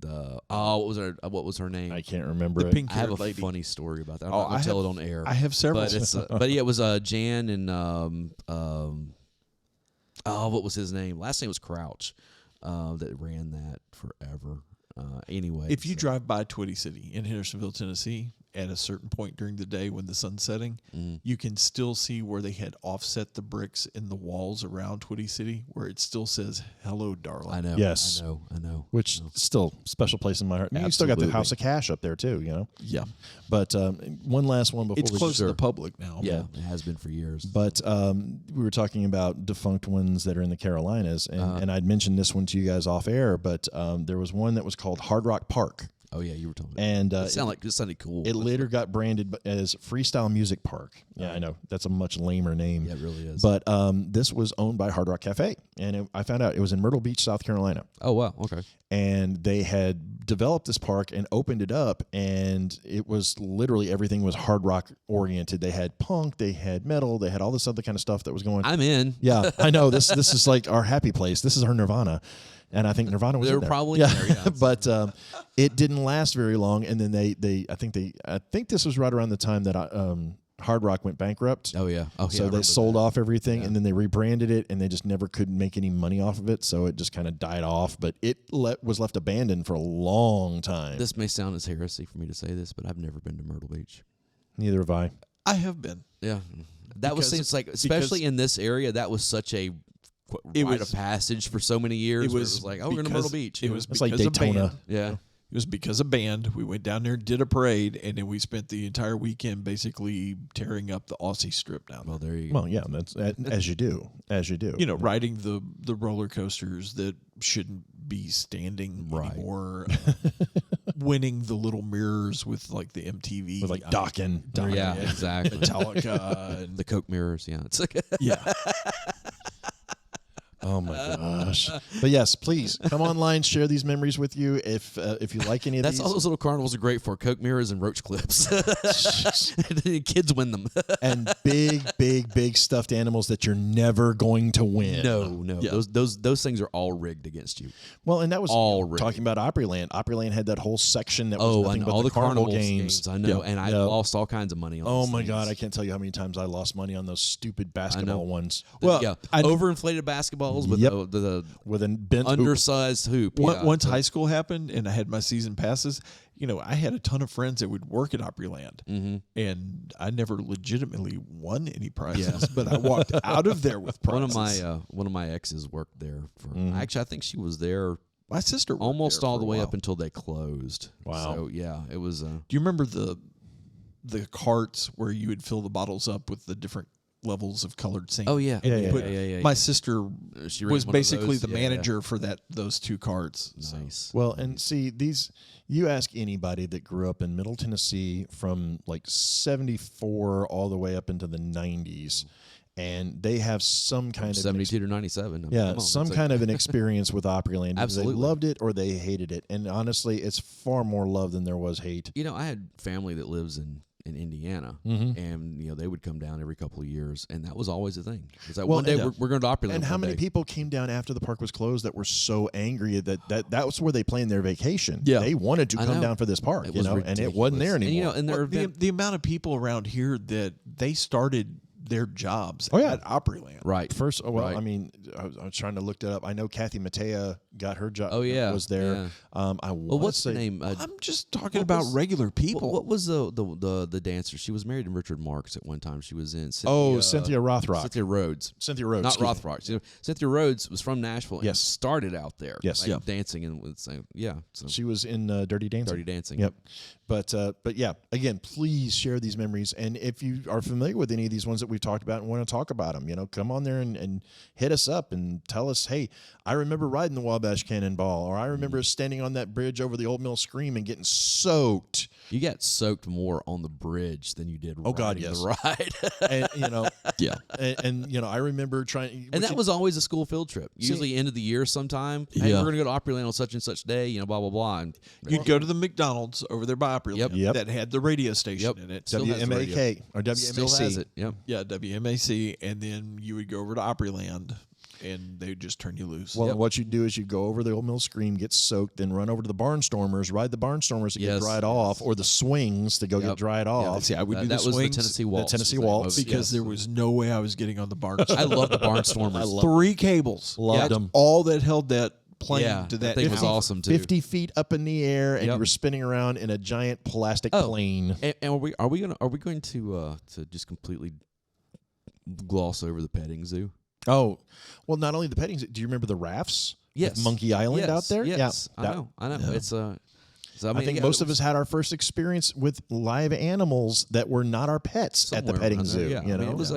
Speaker 1: what was her name?
Speaker 2: I can't remember.
Speaker 10: The pink
Speaker 1: I have a
Speaker 10: lady.
Speaker 1: funny story about that. I'm not gonna tell it on air.
Speaker 10: I have several.
Speaker 1: But it was Jan and what was his name? Last name was Crouch. That ran that forever. Anyway,
Speaker 10: if you drive by Twitty City in Hendersonville, Tennessee, at a certain point during the day when the sun's setting, you can still see where they had offset the bricks in the walls around Twitty City, where it still says "Hello, darling."
Speaker 1: I know.
Speaker 2: Yes,
Speaker 1: I know.
Speaker 2: Which still special place in my heart. You still got the House of Cash up there too,
Speaker 10: Yeah.
Speaker 2: But one last one before
Speaker 10: it's close to the public now.
Speaker 1: Yeah, it has been for years.
Speaker 2: But we were talking about defunct ones that are in the Carolinas, and I'd mentioned this one to you guys off air. But there was one that was called Hard Rock Park.
Speaker 1: Oh yeah, you were talking about
Speaker 2: and
Speaker 1: it sounded cool.
Speaker 2: It later got branded as Freestyle Music Park. Yeah, I know that's a much lamer name.
Speaker 1: Yeah, it really is.
Speaker 2: But this was owned by Hard Rock Cafe, and I found out it was in Myrtle Beach, South Carolina.
Speaker 1: Oh wow, okay.
Speaker 2: And they had developed this park and opened it up, and it was literally everything was hard rock oriented. They had punk, they had metal, they had all this other kind of stuff that was going.
Speaker 1: I'm in.
Speaker 2: Yeah, I know this is like our happy place. This is our Nirvana. And I think Nirvana was
Speaker 1: they
Speaker 2: in
Speaker 1: were
Speaker 2: there.
Speaker 1: probably in there, yeah.
Speaker 2: But it didn't last very long, and then I think this was right around the time that Hard Rock went bankrupt.
Speaker 1: Oh yeah.
Speaker 2: So they sold off everything, and then they rebranded it, and they just never could make any money off of it. So it just kind of died off. But it was left abandoned for a long time.
Speaker 1: This may sound as heresy for me to say this, but I've never been to Myrtle Beach.
Speaker 2: Neither have I.
Speaker 10: I have been.
Speaker 1: Yeah, seems like, especially in this area, that was such a rite of passage for so many years. It was like, we're going to Myrtle Beach.
Speaker 2: It's like Daytona.
Speaker 1: Yeah.
Speaker 10: It was because of band. We went down there, did a parade, and then we spent the entire weekend basically tearing up the Aussie Strip down there.
Speaker 1: Well, there you go.
Speaker 2: Well, yeah, that's as you do.
Speaker 10: Riding the roller coasters that shouldn't be standing anymore. Winning the little mirrors with like the MTV.
Speaker 2: With like Dokken.
Speaker 1: Yeah, exactly.
Speaker 10: Metallica.
Speaker 1: The Coke mirrors, yeah. It's like
Speaker 10: yeah.
Speaker 2: Oh my gosh! But yes, please come online, share these memories with you if you like any of these.
Speaker 1: That's all those little carnivals are great for: Coke mirrors and roach clips. Kids win them.
Speaker 2: And big stuffed animals that you're never going to win.
Speaker 1: No. Yeah. Those things are all rigged against you.
Speaker 2: Well, and that was
Speaker 1: all rigged.
Speaker 2: Talking about Opryland. Opryland had that whole section that was nothing but
Speaker 1: all
Speaker 2: the carnival
Speaker 1: games. I know, and I lost all kinds of money on.
Speaker 2: Oh my God, I can't tell you how many times I lost money on those stupid basketball ones.
Speaker 1: Overinflated basketballs with
Speaker 2: with a bent
Speaker 1: undersized hoop.
Speaker 10: Once high school happened and I had my season passes, I had a ton of friends that would work at Opryland, and I never legitimately won any prizes, but I walked out of there with prizes.
Speaker 1: One of my exes worked there for. Actually, I think she was there.
Speaker 10: My sister
Speaker 1: almost all the way up until they closed.
Speaker 2: Wow.
Speaker 1: So yeah, it was.
Speaker 10: Do you remember the carts where you would fill the bottles up with the different levels of colored sand?
Speaker 1: Oh yeah,
Speaker 10: yeah. My sister
Speaker 1: she
Speaker 10: was basically the manager for those two carts.
Speaker 1: Nice.
Speaker 2: Well, and see these. You ask anybody that grew up in Middle Tennessee from like 74 all the way up into the 90s, and they have some kind of
Speaker 1: 72 to 97.
Speaker 2: Some kind of an experience with Opryland.
Speaker 1: Absolutely.
Speaker 2: They loved it or they hated it, and honestly, it's far more love than there was hate.
Speaker 1: I had family that lives in Indiana, and they would come down every couple of years, and that was always the thing. Is that one day we're going to Opryland.
Speaker 2: And how many people came down after the park was closed that were so angry that was where they planned their vacation?
Speaker 10: Yeah,
Speaker 2: they wanted to come down for this park, and it wasn't there anymore.
Speaker 10: And the amount of people around here that they started their jobs at Opryland.
Speaker 1: Right.
Speaker 2: First, I mean, I was trying to look that up. I know Kathy Mattea got her job.
Speaker 1: Oh yeah,
Speaker 2: was there.
Speaker 1: Yeah. What's her name?
Speaker 10: I'm just talking about regular people.
Speaker 1: What was the dancer? She was married to Richard Marx at one time. She was in
Speaker 2: Cynthia Rothrock.
Speaker 1: Cynthia Rhodes.
Speaker 2: Not
Speaker 1: Rothrock. Cynthia Rhodes was from Nashville. And started out there.
Speaker 2: Yes,
Speaker 1: dancing and so
Speaker 2: she was in Dirty Dancing.
Speaker 1: Dirty Dancing.
Speaker 2: Yep. But yeah, again, please share these memories. And if you are familiar with any of these ones that we've talked about and want to talk about them, come on there and hit us up and tell us, hey, I remember riding the Wabash Cannonball, or I remember standing on that bridge over the Old Mill Scream and getting soaked.
Speaker 1: You got soaked more on the bridge than you did riding the ride.
Speaker 2: And I remember trying.
Speaker 1: And that was always a school field trip. Usually end of the year sometime. Hey, we're going to go to Opryland on such and such day, blah, blah, blah. And
Speaker 10: you'd go to the McDonald's over there by Opryland that had the radio station in it.
Speaker 2: WMAK or WMAC.
Speaker 1: Still has it. Yep.
Speaker 10: Yeah, WMAC. And then you would go over to Opryland, and they would just turn you loose.
Speaker 2: Well, what you do is you go over the Old Mill Scream, get soaked, then run over to the Barnstormers, ride the Barnstormers to get dried off, or the swings to go get dried off.
Speaker 10: See, I would do
Speaker 1: that
Speaker 10: the
Speaker 1: was
Speaker 10: swings.
Speaker 1: The Tennessee Waltz.
Speaker 2: The Tennessee Waltz.
Speaker 10: Because there was no way I was getting on the Barnstormers.
Speaker 1: I love the Barnstormers.
Speaker 10: 3 cables.
Speaker 2: Loved them.
Speaker 10: All that held that plane to that
Speaker 1: thing was awesome too.
Speaker 2: 50 feet up in the air, and you were spinning around in a giant plastic plane.
Speaker 1: And are we going to just completely gloss over the petting zoo?
Speaker 2: Oh, well, not only the petting zoo. Do you remember the rafts?
Speaker 1: Yes.
Speaker 2: At Monkey Island out there?
Speaker 1: Yes.
Speaker 2: Yeah.
Speaker 1: I know. It's so
Speaker 2: I think most of us had our first experience with live animals that were not our pets at the petting zoo.
Speaker 1: Yeah. It was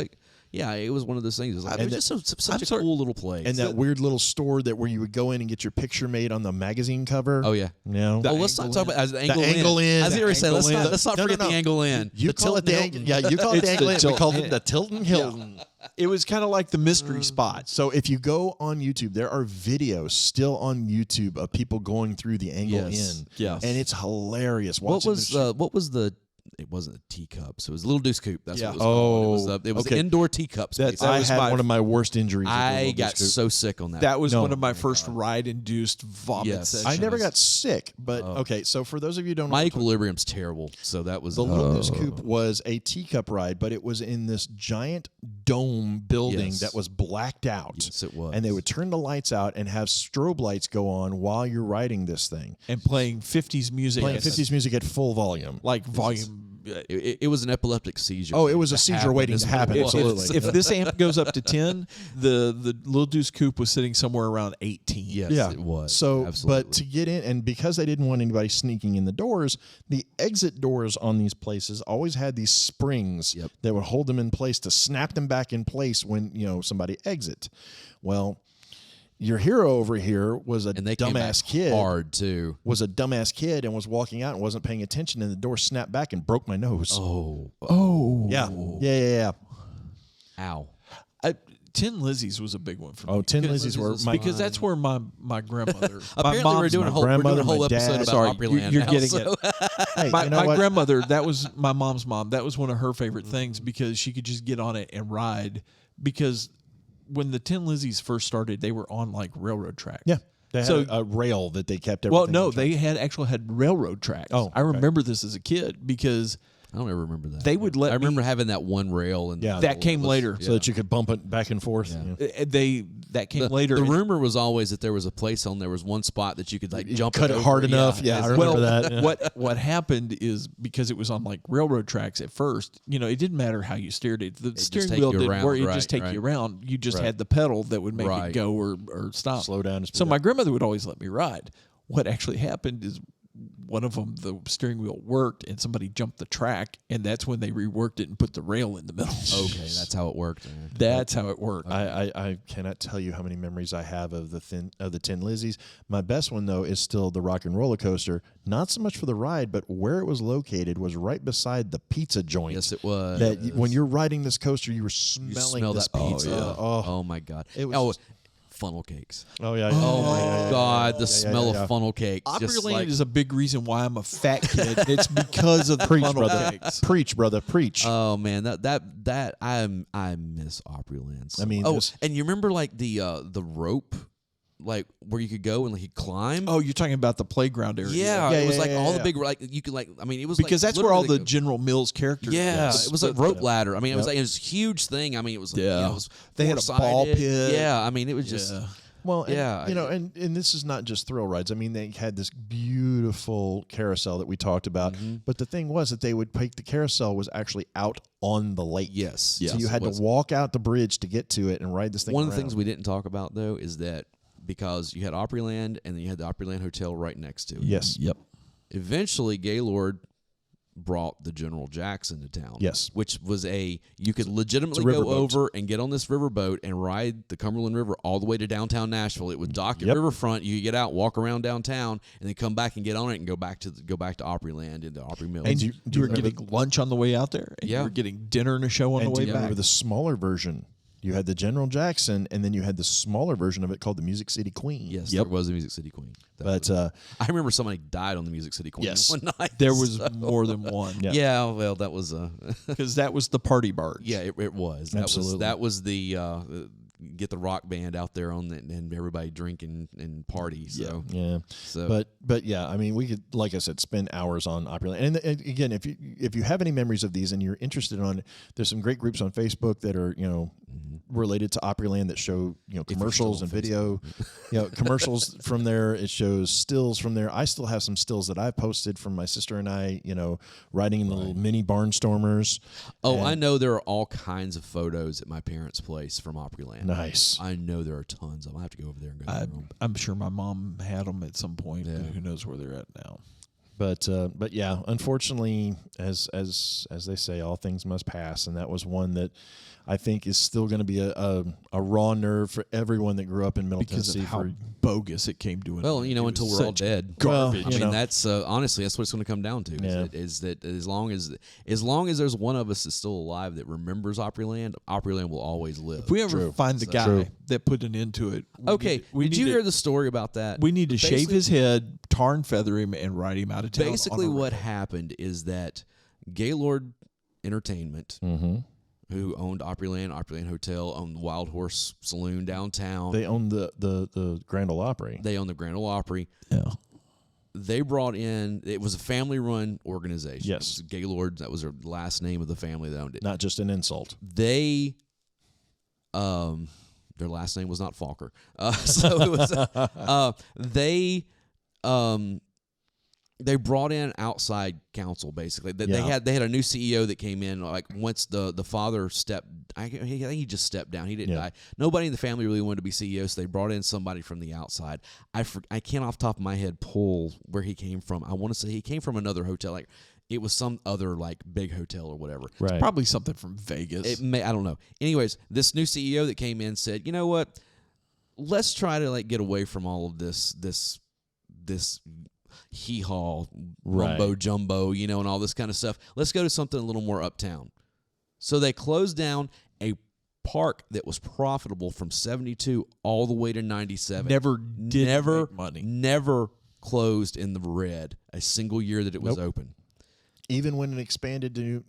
Speaker 1: it was one of those things. It was just such a cool little place.
Speaker 2: And that weird little store where you would go in and get your picture made on the magazine cover.
Speaker 1: Oh yeah.
Speaker 2: Let's
Speaker 1: not talk about the angle in. As I say, let's not forget the angle in.
Speaker 2: You call it the angle. Yeah, you call it the angle in. We called it the Tilton Hilton.
Speaker 10: It was kind of like the mystery spot.
Speaker 2: So if you go on YouTube, there are videos still on YouTube of people going through the angle in.
Speaker 10: Yes.
Speaker 2: And it's hilarious.
Speaker 1: What was the it wasn't the teacups. It was Little Deuce Coop. That's what it was called. It was the indoor teacups.
Speaker 2: I had one of my worst injuries.
Speaker 1: I got so sick on that.
Speaker 10: That was one of my first ride-induced vomit sessions.
Speaker 2: I never got sick, but okay. So for those of you who don't know,
Speaker 1: my equilibrium's terrible. So that was
Speaker 2: the Little Deuce Coop was a teacup ride, but it was in this giant dome building that was blacked out.
Speaker 1: Yes, it was.
Speaker 2: And they would turn the lights out and have strobe lights go on while you're riding this thing
Speaker 10: and playing 50s music.
Speaker 2: Playing 50s music at full volume,
Speaker 10: like volume.
Speaker 1: It was an epileptic seizure.
Speaker 2: Oh, it was a seizure waiting to happen. Absolutely.
Speaker 10: If this amp goes up to 10, the Little Deuce Coupe was sitting somewhere around 18.
Speaker 1: Yes, it was.
Speaker 2: So,
Speaker 1: absolutely.
Speaker 2: But to get in, and because they didn't want anybody sneaking in the doors, the exit doors on these places always had these springs that would hold them in place to snap them back in place when somebody exit. Well, your hero over here was a dumbass kid.
Speaker 1: Hard too.
Speaker 2: Was a dumbass kid and was walking out and wasn't paying attention, and the door snapped back and broke my nose.
Speaker 1: Oh.
Speaker 2: Yeah. Ow.
Speaker 10: Tin Lizzy's was a big one for me.
Speaker 2: Oh, Tin Lizzy's were
Speaker 10: because that's where my grandmother.
Speaker 1: Apparently, we're doing a whole episode about Opryland.
Speaker 10: You're
Speaker 1: now,
Speaker 10: getting
Speaker 1: so.
Speaker 10: it.
Speaker 2: Hey,
Speaker 10: my
Speaker 2: you know what?
Speaker 10: grandmother, that was my mom's mom. That was one of her favorite things because she could just get on it and ride. Because when the Tin Lizzy's first started, they were on like railroad tracks.
Speaker 2: Yeah. They had a rail that they kept everything.
Speaker 10: Well, no,
Speaker 2: on track.
Speaker 10: they had railroad tracks.
Speaker 2: Oh,
Speaker 10: I remember this as a kid because
Speaker 1: I don't ever remember that.
Speaker 10: they would let.
Speaker 1: I remember having that one rail, and
Speaker 10: that came later,
Speaker 2: so that you could bump it back and forth.
Speaker 10: Yeah. That came later.
Speaker 1: The rumor was always that there was a place on there was one spot that you could like jump
Speaker 2: cut it hard enough. Yeah, I remember that. Yeah.
Speaker 10: What happened is because it was on like railroad tracks at first, it didn't matter how you steered it. The steering wheel didn't work. It just take you around. You just had the pedal that would make it go or stop.
Speaker 2: Slow down.
Speaker 10: So my grandmother would always let me ride. What actually happened is one of them, the steering wheel worked and somebody jumped the track, and that's when they reworked it and put the rail in the middle.
Speaker 1: Okay, that's how it worked.
Speaker 10: That's how it worked.
Speaker 2: I cannot tell you how many memories I have of the Tin Lizzy's. My best one though is still the Rock and Roller Coaster. Not so much for the ride, but where it was located was right beside the pizza joint.
Speaker 1: Yes, it was.
Speaker 2: That when you're riding this coaster, you were smelling this
Speaker 1: that pizza.
Speaker 2: pizza.
Speaker 1: Oh my God!
Speaker 2: It was
Speaker 1: funnel cakes.
Speaker 2: Oh yeah.
Speaker 1: Oh my God! The smell of funnel cakes.
Speaker 10: Opryland is a big reason why I'm a fat kid. It's because of the funnel cakes.
Speaker 2: Preach, brother, preach.
Speaker 1: Oh man, that I miss Opryland.
Speaker 2: I mean,
Speaker 1: and you remember like the rope, like where you could go and like you climb.
Speaker 10: Oh, you're talking about the playground area.
Speaker 1: Yeah, it was like all the big like you could like. I mean, it was
Speaker 10: because
Speaker 1: like,
Speaker 10: that's where all the General Mills characters.
Speaker 1: Yeah, it was like rope ladder. I mean, it was like it was a huge thing. I mean, it was like, it was
Speaker 10: they had a ball pit.
Speaker 1: Yeah, I mean, it was just.
Speaker 2: Well, and, and this is not just thrill rides. I mean, they had this beautiful carousel that we talked about. But the thing was that they would take the carousel was actually out on the lake.
Speaker 1: Yes.
Speaker 2: So you had to walk out the bridge to get to it and ride this thing
Speaker 1: One
Speaker 2: around.
Speaker 1: of the things we didn't talk about, though, is that because you had Opryland and then you had the Opryland Hotel right next to it.
Speaker 2: Yes.
Speaker 10: Yep.
Speaker 1: Eventually, Gaylord brought the General Jackson to town.
Speaker 2: Yes.
Speaker 1: Which was you could legitimately go over and get on this riverboat and ride the Cumberland River all the way to downtown Nashville. It would dock at riverfront. You could get out, walk around downtown, and then come back and get on it and go back to Opryland into Opry Mills.
Speaker 10: And you were getting lunch on the way out there. And you were getting dinner and a show on the way back.
Speaker 2: Remember the smaller version? You had the General Jackson, and then you had the smaller version of it called the Music City Queen.
Speaker 1: Yes, there was a Music City Queen. I remember somebody died on the Music City Queen one night.
Speaker 10: There was more than one.
Speaker 1: Yeah, well, that was
Speaker 10: because that was the party barge.
Speaker 1: Yeah, it was.
Speaker 2: Absolutely.
Speaker 1: That was the get the rock band out there on and everybody drink and party. So
Speaker 2: yeah. So but yeah, I mean, we could, like I said, spend hours on Opryland. And again, if you have any memories of these and you're interested on it, there's some great groups on Facebook that are related to Opryland that show commercials and video, commercials from there. It shows stills from there. I still have some stills that I've posted from my sister and I, riding in the little mini barnstormers.
Speaker 1: Oh, I know there are all kinds of photos at my parents' place from Opryland.
Speaker 2: Nice.
Speaker 1: I know there are tons of them. I have to go over there and go through them.
Speaker 10: I'm sure my mom had them at some point. Yeah. Who knows where they're at now?
Speaker 2: But yeah, unfortunately, as they say, all things must pass, and that was one that I think is still going to be a raw nerve for everyone that grew up in Middle Tennessee.
Speaker 10: Of how bogus it came to.
Speaker 1: Well, until we're all dead.
Speaker 10: Garbage.
Speaker 1: I mean, that's honestly that's what it's going to come down to. Is that as long as there's one of us that's still alive that remembers Opryland will always live.
Speaker 10: If we ever find the guy that put an end to it,
Speaker 1: did you hear the story about that?
Speaker 10: We need to shave his head, tar and feather him, and ride him out of town.
Speaker 1: Basically, what happened is that Gaylord Entertainment. Who owned Opryland Hotel, owned the Wild Horse Saloon downtown.
Speaker 2: They owned the Grand Ole Opry.
Speaker 1: They owned the Grand Ole Opry.
Speaker 10: Yeah.
Speaker 1: They brought in, it was a family-run organization.
Speaker 2: Yes.
Speaker 1: It was Gaylord, that was their last name of the family that owned it.
Speaker 2: Not just an insult.
Speaker 1: They, their last name was not Falker. So it was, they brought in outside counsel, basically. They had a new CEO that came in. Like once the father stepped, I think he just stepped down. He didn't die. Nobody in the family really wanted to be CEO, so they brought in somebody from the outside. I can't off the top of my head pull where he came from. I want to say he came from another hotel, like it was some other like big hotel or whatever.
Speaker 2: Right.
Speaker 10: It's probably something from Vegas.
Speaker 1: I don't know. Anyways, this new CEO that came in said, you know what? Let's try to like get away from all of this hee-haw, rumbo jumbo, and all this kind of stuff. Let's go to something a little more uptown. So they closed down a park that was profitable from 72 all the way to 97.
Speaker 10: Never make money.
Speaker 1: Never closed in the red a single year that it was open.
Speaker 2: Even when it expanded to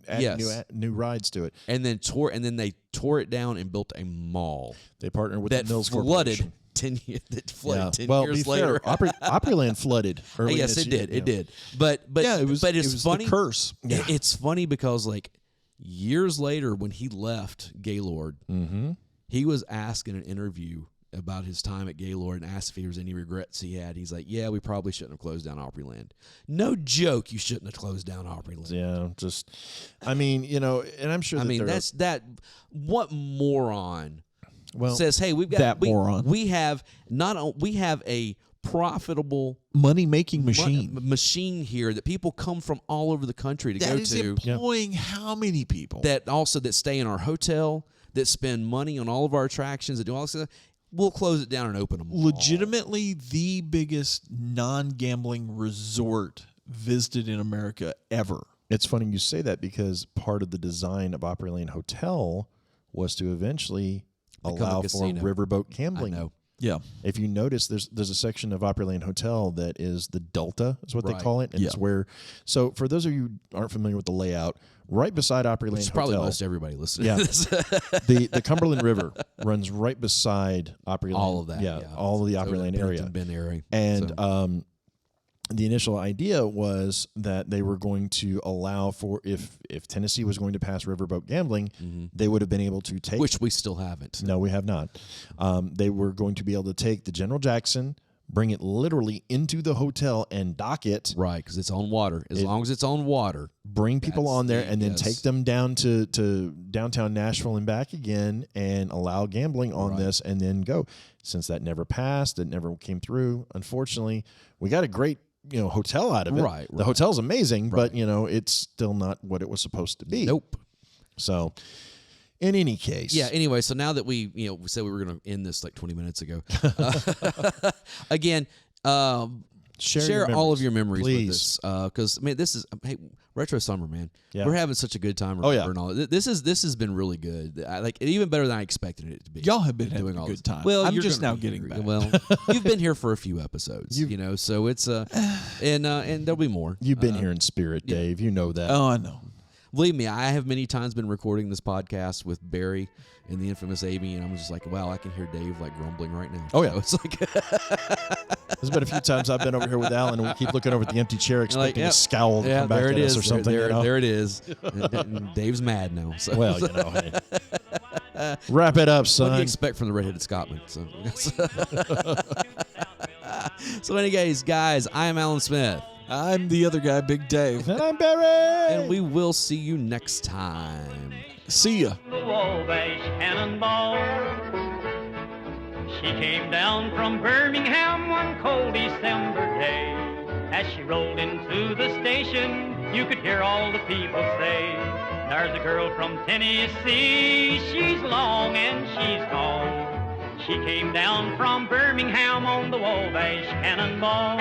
Speaker 2: new rides to it.
Speaker 1: And then they tore it down and built a mall.
Speaker 2: They partnered with
Speaker 1: that
Speaker 2: the Mills
Speaker 1: flooded
Speaker 2: Corporation.
Speaker 1: 10 years, well,
Speaker 2: be
Speaker 1: later.
Speaker 2: Fair, Opryland flooded early.
Speaker 1: Yes, it did.
Speaker 2: Year,
Speaker 1: it did. But
Speaker 10: it was
Speaker 1: funny.
Speaker 10: The curse.
Speaker 1: Yeah. It's funny because like years later when he left Gaylord, he was asked in an interview about his time at Gaylord and asked if there was any regrets he had. He's like, yeah, we probably shouldn't have closed down Opryland. No joke, you shouldn't have closed down Opryland.
Speaker 2: Yeah, I mean, and I'm sure
Speaker 1: what moron
Speaker 2: well,
Speaker 1: says, hey, we have a profitable
Speaker 10: money-making machine
Speaker 1: here that people come from all over the country to
Speaker 10: that
Speaker 1: go
Speaker 10: is
Speaker 1: to.
Speaker 10: Employing how many people?
Speaker 1: That stay in our hotel, that spend money on all of our attractions, that do all this stuff. We'll close it down and open them.
Speaker 10: Legitimately the biggest non-gambling resort visited in America ever.
Speaker 2: It's funny you say that because part of the design of Opryland Hotel was to eventually allow for riverboat gambling.
Speaker 1: I know.
Speaker 10: Yeah.
Speaker 2: If you notice, there's a section of Opryland Hotel that is the Delta, is what they call it. And it's where, so for those of you who aren't familiar with the layout, right beside Opryland Hotel.
Speaker 1: Probably most everybody listening to this.
Speaker 2: the Cumberland River runs right beside Opryland.
Speaker 1: All of that.
Speaker 2: Yeah, all of the Opryland area.
Speaker 1: Bend area.
Speaker 2: And the initial idea was that they were going to allow for, if Tennessee was going to pass riverboat gambling, they would have been able to take.
Speaker 1: Which we still haven't.
Speaker 2: No, we have not. They were going to be able to take the General Jackson, bring it literally into the hotel and dock it.
Speaker 1: Right, because it's on water. As long as it's on water.
Speaker 2: Bring people on there and then take them down to downtown Nashville and back again and allow gambling on this and then go. Since that never passed, it never came through, unfortunately, we got a great hotel out of it.
Speaker 1: Right.
Speaker 2: The hotel's amazing, but it's still not what it was supposed to be.
Speaker 1: Nope.
Speaker 2: So in any case.
Speaker 1: Yeah, anyway, so now that we said we were going to end this like 20 minutes ago. Again, share all of your memories with us. Because, this is, retro summer, man. Yeah. We're having such a good time. And all. This has been really good. Even better than I expected it to be.
Speaker 10: Y'all have been having a good time.
Speaker 1: Well,
Speaker 10: I'm just now getting back.
Speaker 1: Well, you've been here for a few episodes, so it's, and there'll be more.
Speaker 2: You've been here in spirit, Dave. You know that.
Speaker 10: Oh, I know.
Speaker 1: Believe me, I have many times been recording this podcast with Barry and the infamous Amy, and I'm just like, wow, I can hear Dave like grumbling right now.
Speaker 2: Oh, yeah.
Speaker 1: So it's like
Speaker 2: there's been a few times I've been over here with Alan, and we keep looking over at the empty chair, expecting a scowl to come back at us or something.
Speaker 1: There it is. And Dave's mad now. So.
Speaker 2: Well, hey. Wrap it up, son.
Speaker 1: What do you expect from the redheaded Scotsman? So anyways, guys, I am Alan Smith.
Speaker 10: I'm the other guy, Big Dave.
Speaker 2: And I'm Barry.
Speaker 1: And we will see you next time.
Speaker 10: See ya.
Speaker 11: The Wabash Cannonball. She came down from Birmingham one cold December day. As she rolled into the station, you could hear all the people say, there's a girl from Tennessee, she's long and she's tall. She came down from Birmingham on the Wabash Cannonball.